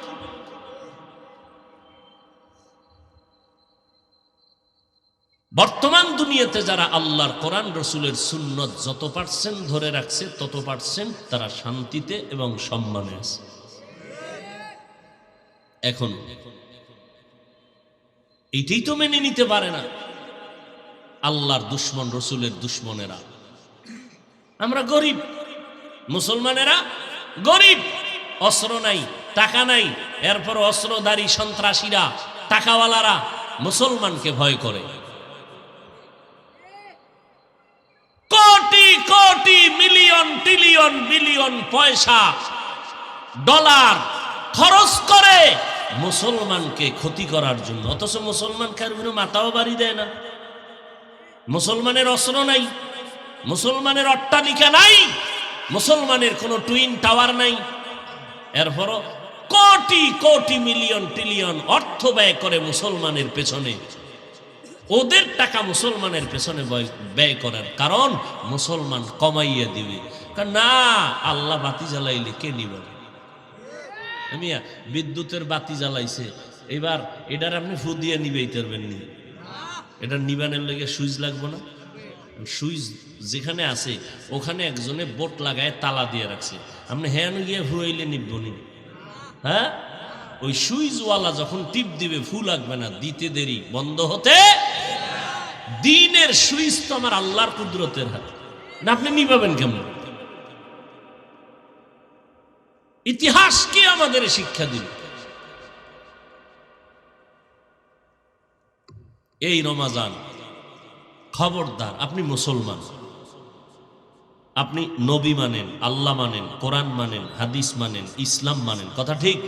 বর্তমান দুনিয়াতে যারা আল্লাহর কোরআন রসুলের সুন্নত যত পার্সেন্ট ধরে রাখছে, তত পার্সেন্ট তারা শান্তিতে এবং সম্মানে আছে। এখন এইটাই তো মেনে নিতে পারে না আল্লাহর দুশ্মন, রসুলের দুশ্মনেরা। আমরা গরিব, মুসলমানেরা গরিব, অস্ত্র নাই, টাকা নাই, এরপর অস্ত্রধারী সন্ত্রাসীরা, টাকাওয়ালারা মুসলমানকে ভয় করে। Crore crore, million, trillion, billion পয়সা, ডলার খরচ করে মুসলমানকে ক্ষতি করার জন্য, অথচ মুসলমান কারো মাথাও বাড়ি দেয় না। মুসলমানের অস্ত্র নাই, মুসলমানের অট্টালিকা নাই, মুসলমানের কোনো টুইন টাওয়ার নাই, এরপরও কোটি কোটি, মিলিয়ন, ট্রিলিয়ন অর্থ ব্যয় করে মুসলমানের পেছনে। ওদের টাকা মুসলমানের পেছনে ব্যয় করার কারণ মুসলমান কমাইয়া দিবে। না, আল্লাহ বাতি জ্বালাইলে কে নিবে? মিয়া বিদ্যুতের বাতি জ্বালাইছে, এবার এটার আপনি ফু দিয়ে নিবেই পারবেন নি? এটা নিবানের লেগে সুইচ লাগবে না? সুইচ যেখানে আছে ওখানে একজনে বোট লাগায় তালা দিয়ে রাখছে, আপনি হ্যাঁ গিয়ে ফুয়াইলে নিবনি? হ্যাঁ, ওই সুইচওয়ালা যখন টিপ দিবে ফু লাগবে না, দিতে দেরি, বন্ধ হতে। দিনের সুইচ তো আমার আল্লাহর কুদরতের হাতে, না আপনি নিবাবেন কেমন? ইতিহাস কি আমাদের শিক্ষা দিল? এই রমাজান, খবরদার, আপনি মুসলমান, আপনি নবী মানেন, আল্লাহ মানেন, কোরআন মানেন, হাদিস মানেন, ইসলাম মানেন, কথা ঠিক?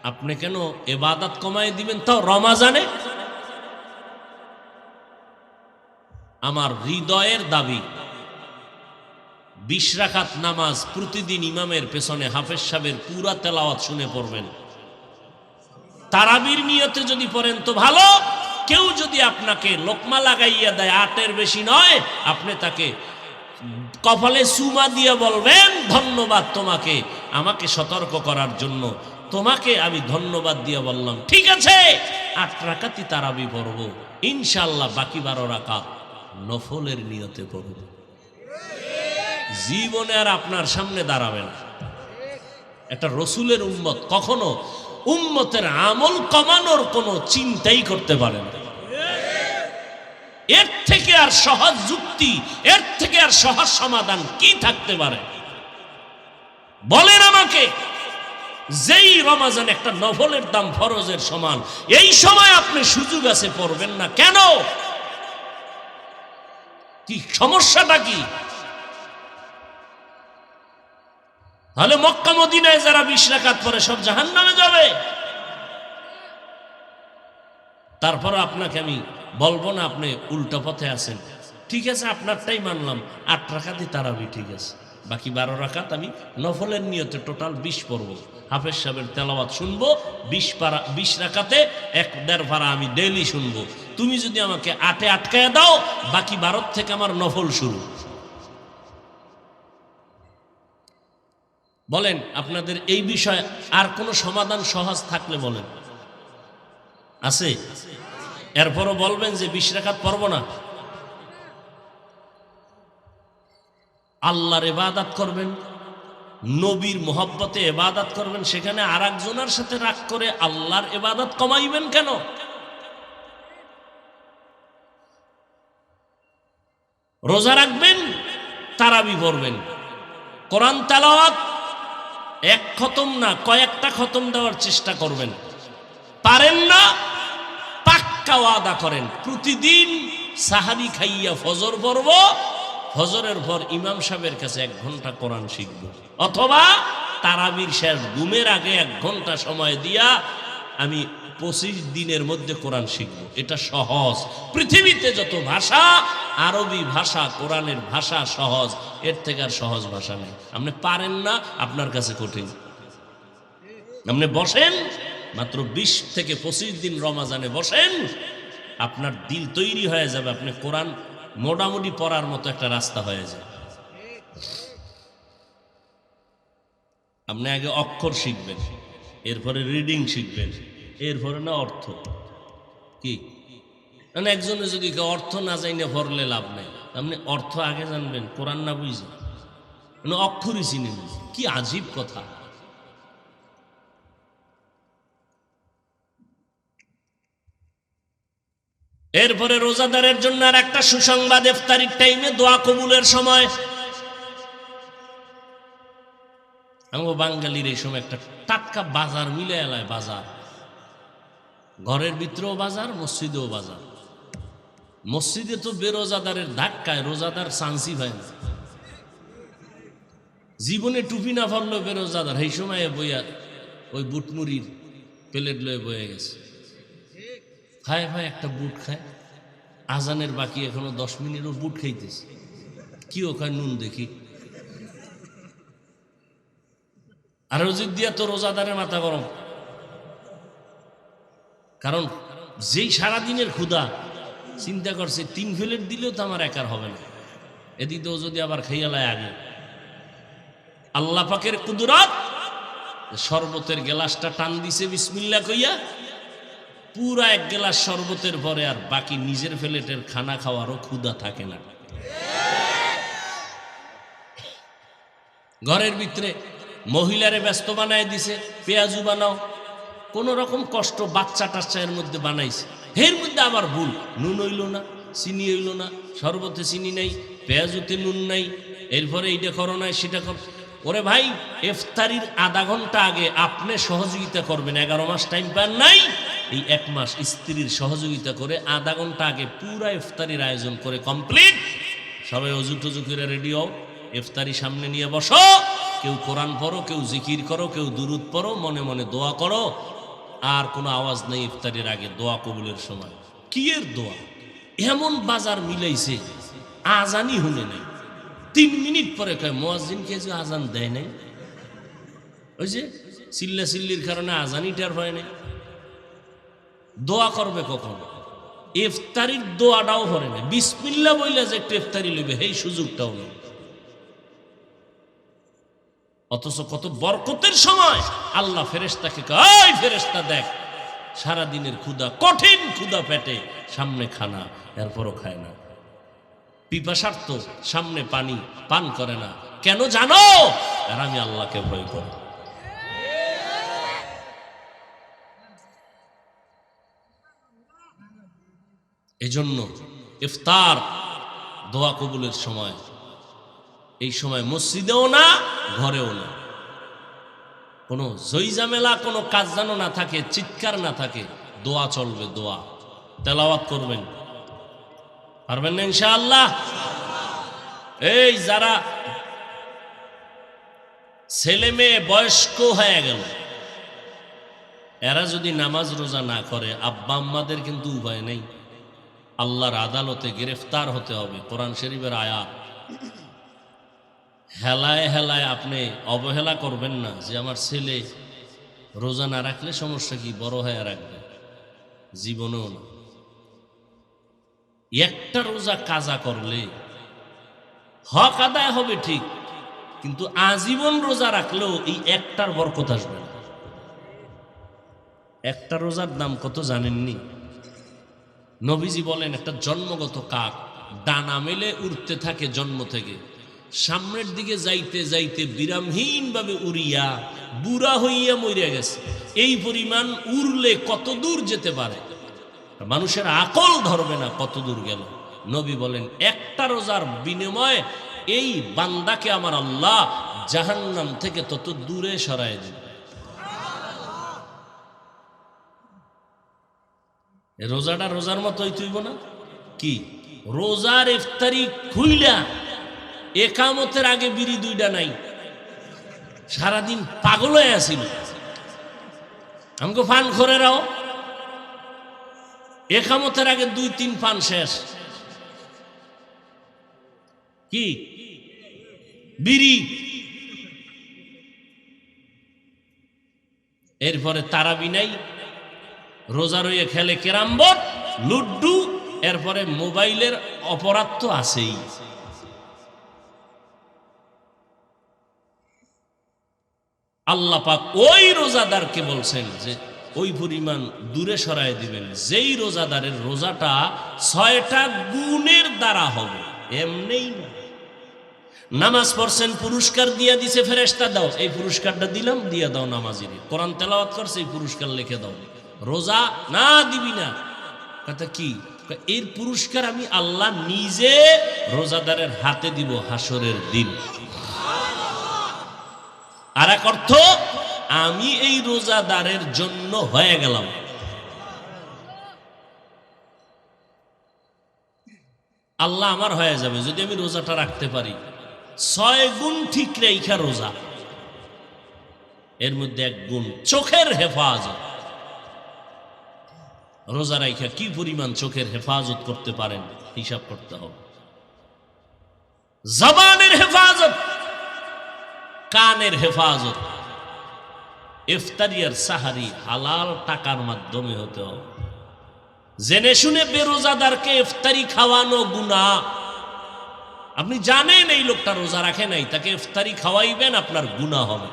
আপনি কেন ইবাদত কমায় দিবেন তাও রমাজানে? আমার হৃদয়ের দাবি 20 রাকাত নামাজ প্রতিদিন ইমামের পেছনে হাফেজ সাহেবের পুরা তেলাওয়াত শুনে পড়বেন। তারাবির নিয়তে যদি পড়েন তো ভালো। কেউ যদি আপনাকে লোকমা লাগাইয়া দেয়, 8-এর বেশি নয়, আপনি তাকে কপালে চুমা দিয়ে বলবেন ধন্যবাদ তোমাকে, আমাকে সতর্ক করার জন্য তোমাকে আমি ধন্যবাদ দিয়ে বললাম। ঠিক আছে, 8 রাকাতই তারাবি পড়ব ইনশাআল্লাহ, বাকি 12 রাকাত নফলের নিয়তে পড়ব। জীবনে আর আপনার সামনে দাঁড়াবে না। একটা রসুলের উম্মত কখনো উম্মতের আমল কমানোর কোনো চিন্তাই করতে পারে না। এর থেকে আর সহজ যুক্তি, এর থেকে আর সহজ সমাধান কি থাকতে পারে? বলেন আমাকে। যেই রমাজান একটা নফলের দাম ফরজের সমান, এই সময় আপনি সুযোগ আছে পড়বেন না কেন? কি সমস্যাটা কি? তাহলে মক্কা মদিনায় যারা 20 রাকাত পড়ে সব জাহান্নামে যাবে? তারপর আপনাকে আমি বলবো না আপনি উল্টো পথে আছেন। ঠিক আছে, আপনারটাই মানলাম, 8 রাকাতই তারাবি, ঠিক আছে, বাকি 12 রাকাত আমি নফলের নিয়তে টোটাল 20 পড়ব। হাফেজ সাহেবের তেলাওয়াত শুনবো 20 রাকাতে 1-1.5 পারা আমি ডেইলি শুনবো। তুমি যদি আমাকে 8-এ আটকায় দাও, বাকি 12 থেকে আমার নফল শুরু। বলেন আপনাদের এই বিষয়ে আর কোনো সমাধান সহজ থাকলে বলেন। আছে? এরপরও বলবেন যে 20 রাকাত পড়ব না। আল্লাহর ইবাদত করবেন, নবীর মোহাব্বতে ইবাদত করবেন, সেখানে আরেকজনের সাথে রাগ করে আল্লাহর ইবাদত কমাইবেন কেন? রোজা রাখবেন, তারাবি পড়বেন, কোরআন তেলাওয়াত এক খতম না কয়েকটা খতম দেওয়ার চেষ্টা করবেন। পারেন না, পাক্কা ওয়াদা করেন প্রতিদিন সাহারি খাইয়া ফজর পড়ব, ফজরের পর ইমাম সাহেবের কাছে 1 ঘন্টা কোরআন শিখব, অথবা তারাবির শেষ ঘুমের আগে 1 ঘন্টা সময় দিয়া আমি 25 দিনের মধ্যে কোরআন শিখব। এটা সহজ। পৃথিবীতে যত ভাষা, আরবি ভাষা, কোরআনের ভাষা সহজ, এর থেকে আর সহজ ভাষা নেই। আপনি পারেন না, আপনার কাছে কঠিন। আপনি বসেন, মাত্র 20 থেকে 25 দিন রমাজানে বসেন, আপনার দিল তৈরি হয়ে যাবে, আপনি কোরআন মোটামুটি পড়ার মতো একটা রাস্তা হয়ে যায়। আপনি আগে অক্ষর শিখবেন, এরপরে রিডিং শিখবেন, এরপরে না অর্থ। কি মানে একজনে যদি অর্থ না জানি পড়লে লাভ নেই। আপনি অর্থ আগে জানবেন, কোরআন না বুঝবেন, মানে অক্ষরই চিনেন। কি আজীব কথা। এরপরে রোজাদারের জন্য আর একটা সুসংবাদ, ইফতারির টাইমে দোয়া কবুলের সময়। আমরা বাঙালির এই সময় একটা টাটকা বাজার মিলে এলায়, বাজার, ঘরের ভিতরেও বাজার, মসজিদেও বাজার। মসজিদে তো বেরোজাদারের ধাক্কায় রোজাদার চান্সই হয় না। জীবনে টুপি না পড়লো বেরোজাদার, এই সময় বইয়া ওই বুটমুড়ির প্লেট লয়ে বয়ে গেছে, খায় ভাই একটা বুট খায়, আজানের বাকি এখনো 10 মিনিটও বুট খাইতেছে। কি ওখানে নুন দেখি। আর রোজিদ দিয়া তো রোজাদারের মাথা গরম, কারণ যেই সারাদিনের ক্ষুধা, চিন্তা করছে 3 প্লেট দিলেও তো আমার একার হবে না, এদিকেও যদি আবার খাইয়ালায় আগে। আল্লাহ পাকের কুদরত, শরবতের গ্লাসটা টান দিছে বিসমিল্লাহ কইয়া, পুরা 1 গ্লাস শরবতের পরে আর বাকি নিজের প্লেটের খানা খাওয়ারও ক্ষুধা থাকে না। ঘরের ভিতরে মহিলারে ব্যস্ত বানায় দিছে, পেঁয়াজু বানাও, কোন রকম কষ্ট বাচ্চা টাচ্চা এর মধ্যে বানাইছে, এর মধ্যে আবার ভুল, নুন হইল না, চিনি হইল না, শরবতে চিনি নাই, পেঁয়াজুতে নুন নাই, এরপরে এইটা করো নাই, সেটা কর। ওরে ভাই, ইফতারির আধা ঘন্টা আগে আপনি সহযোগিতা করবেন, 11 মাস টাইম পান নাই, এই 1 মাস স্ত্রীর সহযোগিতা করে আধা ঘন্টা আগে পুরা ইফতারির আয়োজন করে কমপ্লিট। সবাই অজু টজু করে রেডি হও, ইফতারি সামনে নিয়ে বসো, কেউ কোরআন পড়ো, কেউ জিকির করো, কেউ দুরুদ পড়ো, মনে মনে দোয়া করো। আর কোনো আওয়াজ নেই ইফতারির আগে দোয়া কবুলের সময়। কি এর দোয়া, এমন বাজার মিলাইছে, আজানই শুনে নাই। 3 মিনিট পরে কয় মুয়াজ্জিনকে যে আজান দেয় নাই, ওই যে চিল্লা চিল্লির কারণে আজানই টের হয় নাই। দোয়া করবে কখন? ইফতারির দোয়াটাও করে না, বিসমিল্লাহ বইলা যে একটু ইফতারি লইবে, এই সুযোগটাও নেই। অথচ কত বরকতের সময় আল্লাহ ফেরেশতাকে কয়, ওই ফেরেশতা দেখ, সারাদিনের ক্ষুধা, কঠিন ক্ষুধা পেটে, সামনে খানা, এরপরও খায় না, পিপাসার্থ, সামনে পানি, পান করে না। কেন জানো? আর আমি আল্লাহকে ভয় করি। এজন্য ইফতার দোয়া কবুলের সময়, এই সময় মসজিদেও না, ঘরেও না, কোনো জয়জামেলা, কোনো কাজ যেন না থাকে, চিৎকার না থাকে, দোয়া চলবে, দোয়া তেলাওয়াত করবেন। পারবেন না ইনশাআল্লাহ? এই যারা ছেলে মেয়ে বয়স্ক হয়ে গেল, এরা যদি নামাজ রোজা না করে, আব্বা আম্মাদের কিন্তু উপায় নেই, আল্লাহর আদালতে গ্রেফতার হতে হবে। কোরআন শরীফের আয়াত। হেলায় হেলায় আপনি অবহেলা করবেন না যে আমার ছেলে রোজা না রাখলে সমস্যা কি, বড় হয়ে রাখবে, জীবনেও না। একটা রোজা কাজা করলে হক আদায় হবে ঠিক, কিন্তু আজীবন রোজা রাখলেও এই একটার বরকত আসবে না। একটা রোজার দাম কত জানেননি? নবীজি বলেন একটা জন্মগত কাক ডানা মেলে উড়তে থাকে জন্ম থেকে, সামনের দিকে যাইতে যাইতে বিরামহীন ভাবে উড়িয়া বুড়া হইয়া মরিয়া গেছে। এই পরিমাণ উড়লে কত দূর যেতে পারে, মানুষের আকল ধরবে না কত দূর গেল। নবী বলেন একটা রোজার বিনিময়ে এই বান্দাকে আমার আল্লাহ জাহান্নাম থেকে তত দূরে সরায় দেবে। রোজাটা রোজার মতোই তুইব না কি? রোজার ইফতারি খুইলা একামতের আগে বিড়ি দুইটা নাই, সারাদিন পাগল হয়ে আসিল। আমাকে পান করে রাও, একামতের আগে 2-3 পান শেষ। কি বিড়ি? এরপরে তারাবি নাই, রোজা রইয়ে খেলে ক্যারাম বোর্ড, লুড্ডু, এরপরে মোবাইলের অপরাধ তো আছেই। আল্লাহ পাক ওই রোজাদারকে বলছেন যে ওই পরিমাণ দূরে সরায় দিবেন যেই রোজাদারের রোজাটা 6টা গুণের দ্বারা হবে, এমনিই না। নামাজ পড়ছেন, পুরস্কার দিয়া দিছে ফেরেশতা, দাও এই পুরস্কারটা দিলাম, দিয়া দাও নামাজিরে। কোরআন তেলাওয়াত করছে, এই পুরস্কার লিখে দাও। রোজা না দিবি না, কথা কি? এর পুরস্কার আমি আল্লাহ নিজে রোজাদারের হাতে দিব হাসরের দিন। আর এক অর্থ, আমি এই রোজাদারের জন্য হয়ে গেলাম। আল্লাহ আমার হয়ে যাবে যদি আমি রোজাটা রাখতে পারি। 6 গুণ ঠিক রেখা রোজা, এর মধ্যে 1 গুণ চোখের হেফাজত। রোজা রাখা কি পরিমাণ চোখের হেফাজত করতে পারেন হিসাব করতে হবে। জবানের হেফাজত, কানের হেফাজত, ইফতারি আর সাহারি হালাল টাকার মাধ্যমে হতে হবে। জেনে শুনে বেরোজাদারকে ইফতারি খাওয়ানো গুনাহ। আপনি জানেন এই লোকটা রোজা রাখে নাই, তাকে ইফতারি খাওয়াইবেন, আপনার গুনাহ হবে।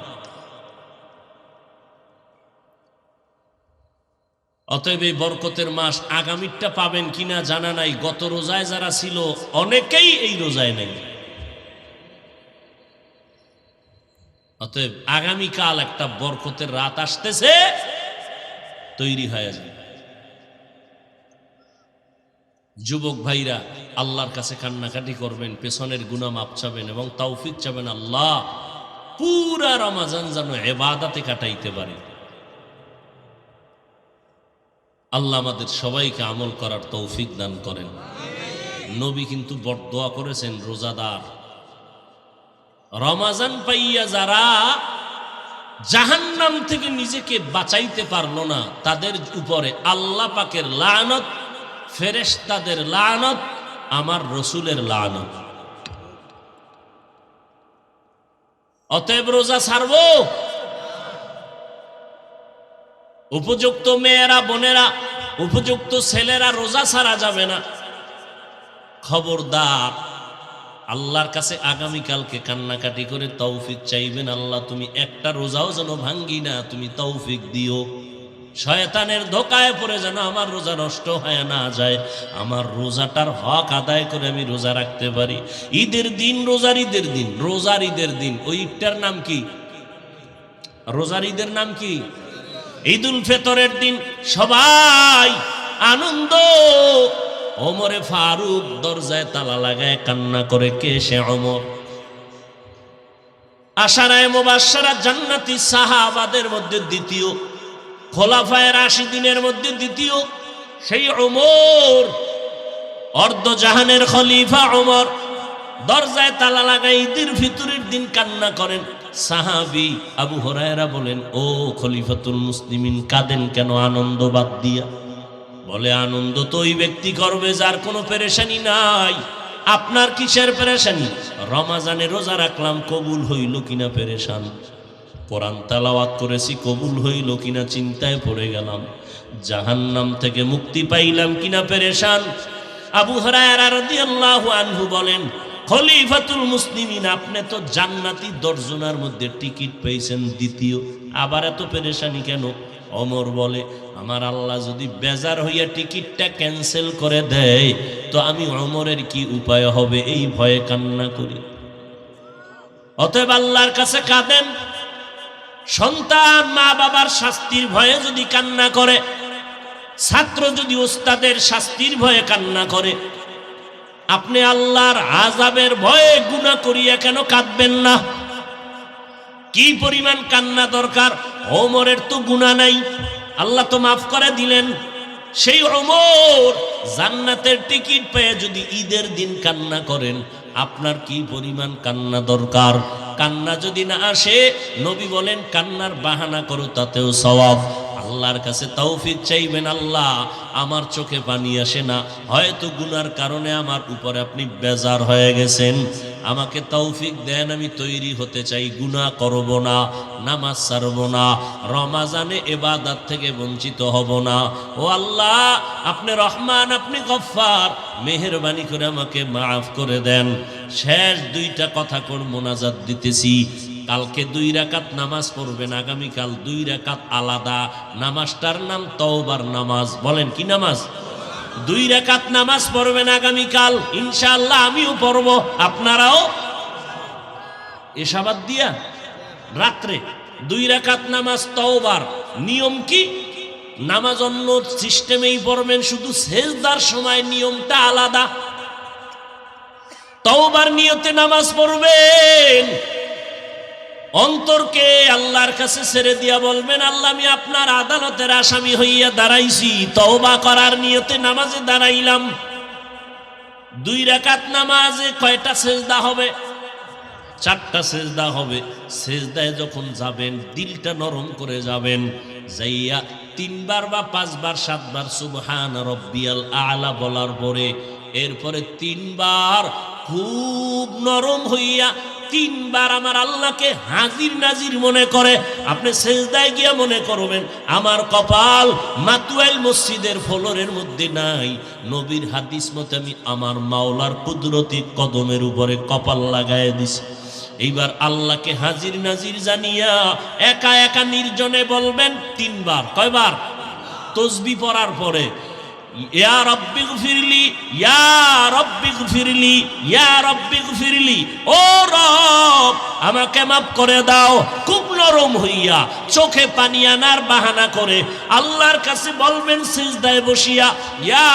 অতএব এই বরকতের মাস আগামীটা পাবেন কিনা জানা নাই। গত রোজায় যারা ছিল অনেকেই এই রোজায় নেই। অতএব আগামীকাল একটা বরকতের রাত আসতেছে, তৈরি হয়ে যায়। যুবক ভাইরা আল্লাহর কাছে কান্নাকাটি করবেন, পেছনের গুনাহ মাপ চাবেন এবং তৌফিক চাবেন আল্লাহ পুরা রমজান যেন ইবাদতে কাটাইতে পারে। আল্লাহ আমাদের সবাইকে আমল করার তৌফিক দান করেন। নবী কিন্তু বড় দোয়া করেছেন রোজাদার, রমজান পাইয়া যারা জাহান্নাম থেকে নিজেকে বাঁচাইতে পারলো না, তাদের উপরে আল্লাহ পাকের লানত, ফেরেশতাদের লানত, আমার রসুলের লানত। অতএব রোজা ছাড়বো। উপযুক্ত মেয়েরা, বোনেরা, উপযুক্ত ছেলেরা রোজা ছাড়া যাবে না। খবরদার, আল্লাহর কাছে আগামীকালকে কান্নাকাটি করে তৌফিক চাইবেন। আল্লাহ তুমি একটা রোজাও যেন ভাঙ্গি না, তুমি তৌফিক দিও। শয়তানের ধোকায় পড়ে যেন আমার রোজা নষ্ট হয়ে না যায়, আমার রোজাটার হক আদায় করে আমি রোজা রাখতে পারি। ঈদের দিন, রোজার ঈদের দিন, রোজার ঈদের দিন, ওই ঈদটার নাম কি? রোজার ঈদের নাম কি? ঈদুল ফিতরের দিন সবাই আনন্দ। ওমরে ফারুক দরজায় তালা লাগায় কান্না করে, কে সে ওমর? আশারায়ে মুবাশশারা জান্নাতি সাহাবাদের মধ্যে দ্বিতীয়, খোলাফায়ে রাশিদিনের মধ্যে দ্বিতীয়, সেই ওমর, অর্ধ জাহানের খলিফা ওমর দরজায় তালা লাগায় ঈদের ফিতরের দিন কান্না করেন। সাহাবী আবু হুরায়রা বলেন, ও খলিফাতুল মুসলিমিন, কাঁদেন কেন আনন্দ বাদ দিয়া? বলে, আনন্দ তো ওই ব্যক্তি করবে যার কোনো পেরেশানি নাই। আপনার কিসের পেরেশানি? রমজানে রোজা রাখলাম, কবুল হইল কিনা পেরেশান। কোরআন তেলাওয়াত করেছি, কবুল হইল কিনা চিন্তায় পড়ে গেলাম। জাহান্নাম থেকে মুক্তি পাইলাম কিনা পেরেশান। আবু হুরায়রা রাদিয়াল্লাহু আনহু বলেন, খলিফাতুল মুসলিমিন, আপনি তো জান্নাতি 10 জনের মধ্যে টিকিট পেয়েছেন দ্বিতীয়, আবার এত পেরেশানি কেন? ওমর বলে, আমার আল্লাহ যদি বেজার হইয়া টিকিটটা ক্যান্সেল করে দেয় তো আমি ওমরের কি উপায় হবে, এই ভয়ে কান্না করি। অতএব আল্লাহর কাছে কাঁদেন। সন্তান মা বাবার শাস্তির ভয়ে যদি কান্না করে, ছাত্র যদি ওস্তাদের শাস্তির ভয়ে কান্না করে, আপনি আল্লাহর আযাবের ভয়ে গুনাহ করিয়া কেন কাঁদবেন না? কি পরিমাণ কান্না দরকার। ওমরের তো গুনাহ নাই, আল্লাহ তো মাফ করে দিলেন। সেই ওমর জান্নাতের টিকিট পেয়ে যদি ঈদের দিন কান্না করেন, আপনার কি পরিমাণ কান্না দরকার। কান্না যদি না আসে, নবী বলেন কান্নার বাহানা করো, তাতেও সওয়াব। আল্লাহর কাছে তৌফিক চাইবেন, আল্লাহ আমার চোখে পানি আসে না, হয়তো গুনার কারণে আমার উপরে আপনি বেজার হয়ে গেছেন, আমাকে তৌফিক দেন, আমি তৈরি হতে চাই, গুনাহ করব না, নামাজ ছাড়ব না, রমাজানে ইবাদত থেকে বঞ্চিত হব না। ও আল্লাহ, আপনি রহমান, আপনি গফফার, মেহেরবানি করে আমাকে মাফ করে দেন। শেষ দুইটা কথা কোন মোনাজাত দিতেছি। কালকে 2 রাকাত নামাজ পড়বেন, আগামীকাল 2 রাকাত আলাদা। নামাজটার নাম তওবার নামাজ। বলেন কি নামাজ? 2 রাকাত নামাজ পড়বেন আগামীকাল, ইনশাআল্লাহ আমিও পড়ব, আপনারাও। এশাবাদ দিয়া রাত্রে 2 রাকাত নামাজ তওবার। নিয়ম কি? নামাজ অন্য সিস্টেমেই পড়বেন, শুধু সেজদার সময় নিয়মটা আলাদা। তওবার নিয়তে নামাজ পড়বেন, অন্তরকে আল্লাহর কাছে ছেড়ে দিয়া বলবেন, আল্লাহ আমি আপনার আদালতের আসামি হইয়া দাঁড়াইছি, তওবা করার নিয়তে নামাজে দাঁড়াইলাম। 2 রাকাত নামাজে কয়টা সেজদা হবে? 4টা সেজদা হবে। সেজদায় যখন যাবেন, দিলটা নরম করে যাবেন, যাইয়া 3 বার বা 5 বার 7 বার সুবহান রব্বিয়াল আ'লা বলার পরে, এরপরে 3 বার খুব নরম হইয়া 3 বার আমার আল্লাহকে হাজির নাজির মনে করে আপনি সেজদায় গিয়া মনে করবেন, আমার কপাল মাতুয়াইল মসজিদের ফ্লোরের মধ্যে নাই, নবীর হাদিস মতে আমি আমার মাওলার কুদরতি কদমের উপরে কপাল লাগায় দিছি। এইবার আল্লাহকে হাজির নাজির জানিয়া একা একা নির্জনে বলবেন 3 বার। কয়বার? তাসবিহ পড়ার পরে, ইয়া রাব্বি গফিরলি, ইয়া রাব্বি গফিরলি, ইয়া রাব্বি গফিরলি, ও রব আমাকে মাফ করে দাও। খুব নরম হইয়া চোখে পানি আনার বাহানা করে আল্লাহর কাছে বলবেন সিজদায় বসিয়া, ইয়া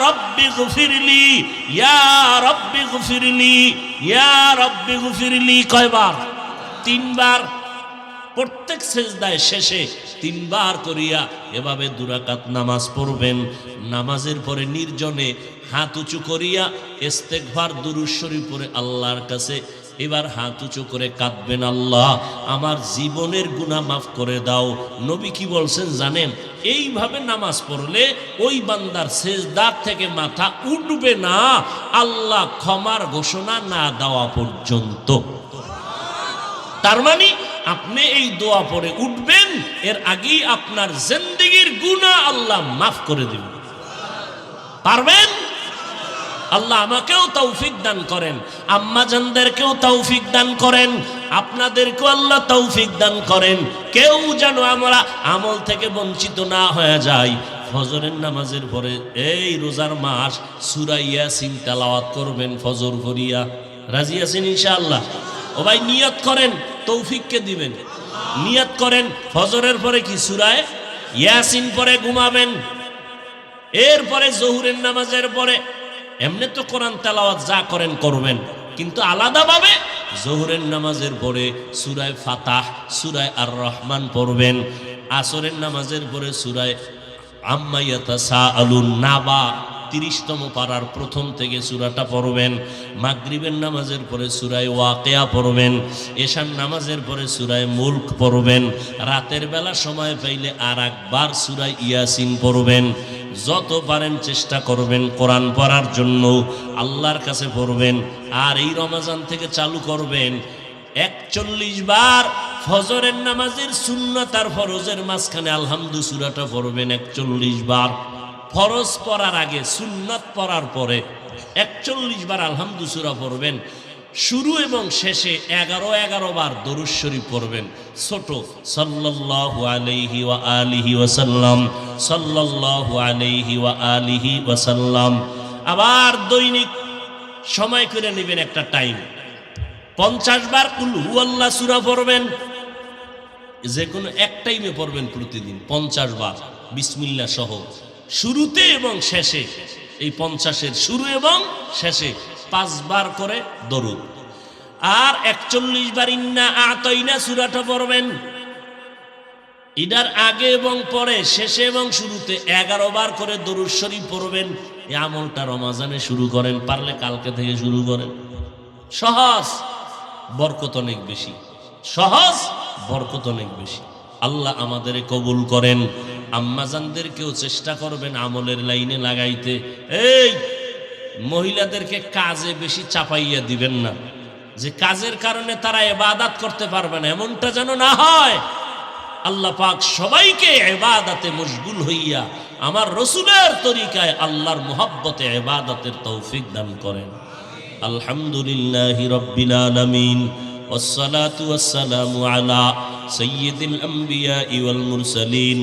রাব্বি গফিরলি, ইয়া রাব্বি গফিরলি, ইয়া রাব্বি গফিরলি। কয়বার? 3 বার। প্রত্যেক সেজদায় শেষে 3 বার করিয়া এভাবে 2 রাকাত নামাজ পড়বেন। নামাজের পরে নির্জনে হাত উঁচু করিয়া ইস্তেগফার দুরূদ শরীফ পড়ে আল্লাহর কাছে এবার হাত উঁচু করে কাঁদবেন, আল্লাহ আমার জীবনের গুনাহ মাফ করে দাও। নবী কি বলছেন জানেন? এইভাবে নামাজ পড়লে ওই বান্দার সেজদার থেকে মাথা উঠবে না আল্লাহ ক্ষমার ঘোষণা না দেওয়া পর্যন্ত। তার মানে আপনি এই দোয়া পড়ে উঠবেন, এর আগেই আপনার জিন্দেগীর গুনাহ আল্লাহ মাফ করে দিবেন। পারবেন? আল্লাহ আমাকেও তৌফিক দান করেন, আম্মা জানদেরকেও তৌফিক দান করেন, আপনাদেরকেও আল্লাহ তৌফিক দান করেন। কেউ যেন আমরা আমল থেকে বঞ্চিত না হয়ে যায়। ফজরের নামাজের পরে এই রোজার মাস সূরা ইয়াসিন তেলাওয়াত করবেন ফজর করিয়া। রাজি আছেন ইনশাআল্লাহ? ও ভাই নিয়ত করেন, তৌফিককে দিবেন। নিয়ত করেন ফজরের পরে কি সূরা ইয়াসিন পরে ঘুমাবেন। এরপরে জোহরের নামাজের পরে এমনি তো কোরআন তেলাওয়াত যা করেন করবেন, কিন্তু আলাদাভাবে জোহরের নামাজের পরে সূরা ফাতাহ, সূরা আর রহমান পড়বেন। আসরের নামাজের পরে সূরা আম্মা ইয়াতাসাআলুন নাবা 30তম পারার প্রথম থেকে সূরাটা পড়বেন। মাগরিবের নামাজের পরে সূরা ওয়াকিয়া পড়বেন। এশার নামাজের পরে সূরা মুলক পড়বেন। রাতের বেলা সময় পাইলে আর একবার সূরা ইয়াসিন পড়বেন। যত পারেন চেষ্টা করবেন কোরআন পড়ার জন্য, আল্লাহর কাছে পড়বেন। আর এই রমজান থেকে চালু করবেন 41 বার ফজরের নামাজের সুন্নাত আর ফরজের মাঝখানে আলহামদু সূরাটা পড়বেন 41 বার। ফরজ পড়ার আগে সুন্নাত পড়ার পরে 41 বার আলহামদু সূরা পড়বেন। শুরু এবং শেষে 11 বার দরুদ শরীফ পড়বেন। ছোট সাল্লাল্লাহু আলাইহি ওয়া আলিহি ওয়াসাল্লাম, সাল্লাল্লাহু আলাইহি ওয়া আলিহি ওয়াসাল্লাম। আবার দৈনিক সময় করে নেবেন একটা টাইম, 50 বার কুল হুয়াল্লাহ সূরা পড়বেন। যে কোনো এক টাইমে পড়বেন প্রতিদিন 50 বার বিসমিল্লাহ সহ, শুরুতে এবং শেষে। এই 50-এর শুরু এবং শেষে 5 বার করে দরুদ। আর 41 বার ইন্না আতাইনা সূরাটা পড়বেন। ইদার আগে এবং পরে, শেষে এবং শুরুতে 11 বার করে দরুদ শরীফ পড়বেন। এই আমলটা রমজানে শুরু করেন, পারলে কালকে থেকে শুরু করেন। সহজ, বরকত অনেক বেশি। সহজ, বরকত অনেক বেশি। আল্লাহ আমাদের কবুল করেন। আম্মাজানদেরকেও চেষ্টা করবেন আমলের লাইনে লাগাইতে। এই মহিলাদেরকে কাজে বেশি চাপাইয়া দিবেন না, যে কাজের কারণে তারা ইবাদত করতে পারবে না, এমনটা যেন না হয়। আল্লাহ পাক সবাইকে ইবাদতে মশগুল হইয়া আমার রাসূলের তরিকায় আল্লাহর মুহাব্বতে ইবাদতের তৌফিক দান করেন। আলহামদুলিল্লাহি রাব্বিল আলামিন, ওয়াসসালাতু ওয়াসসালামু আলা সাইয়্যিদিল আমবিয়া ওয়াল মুরসালিন।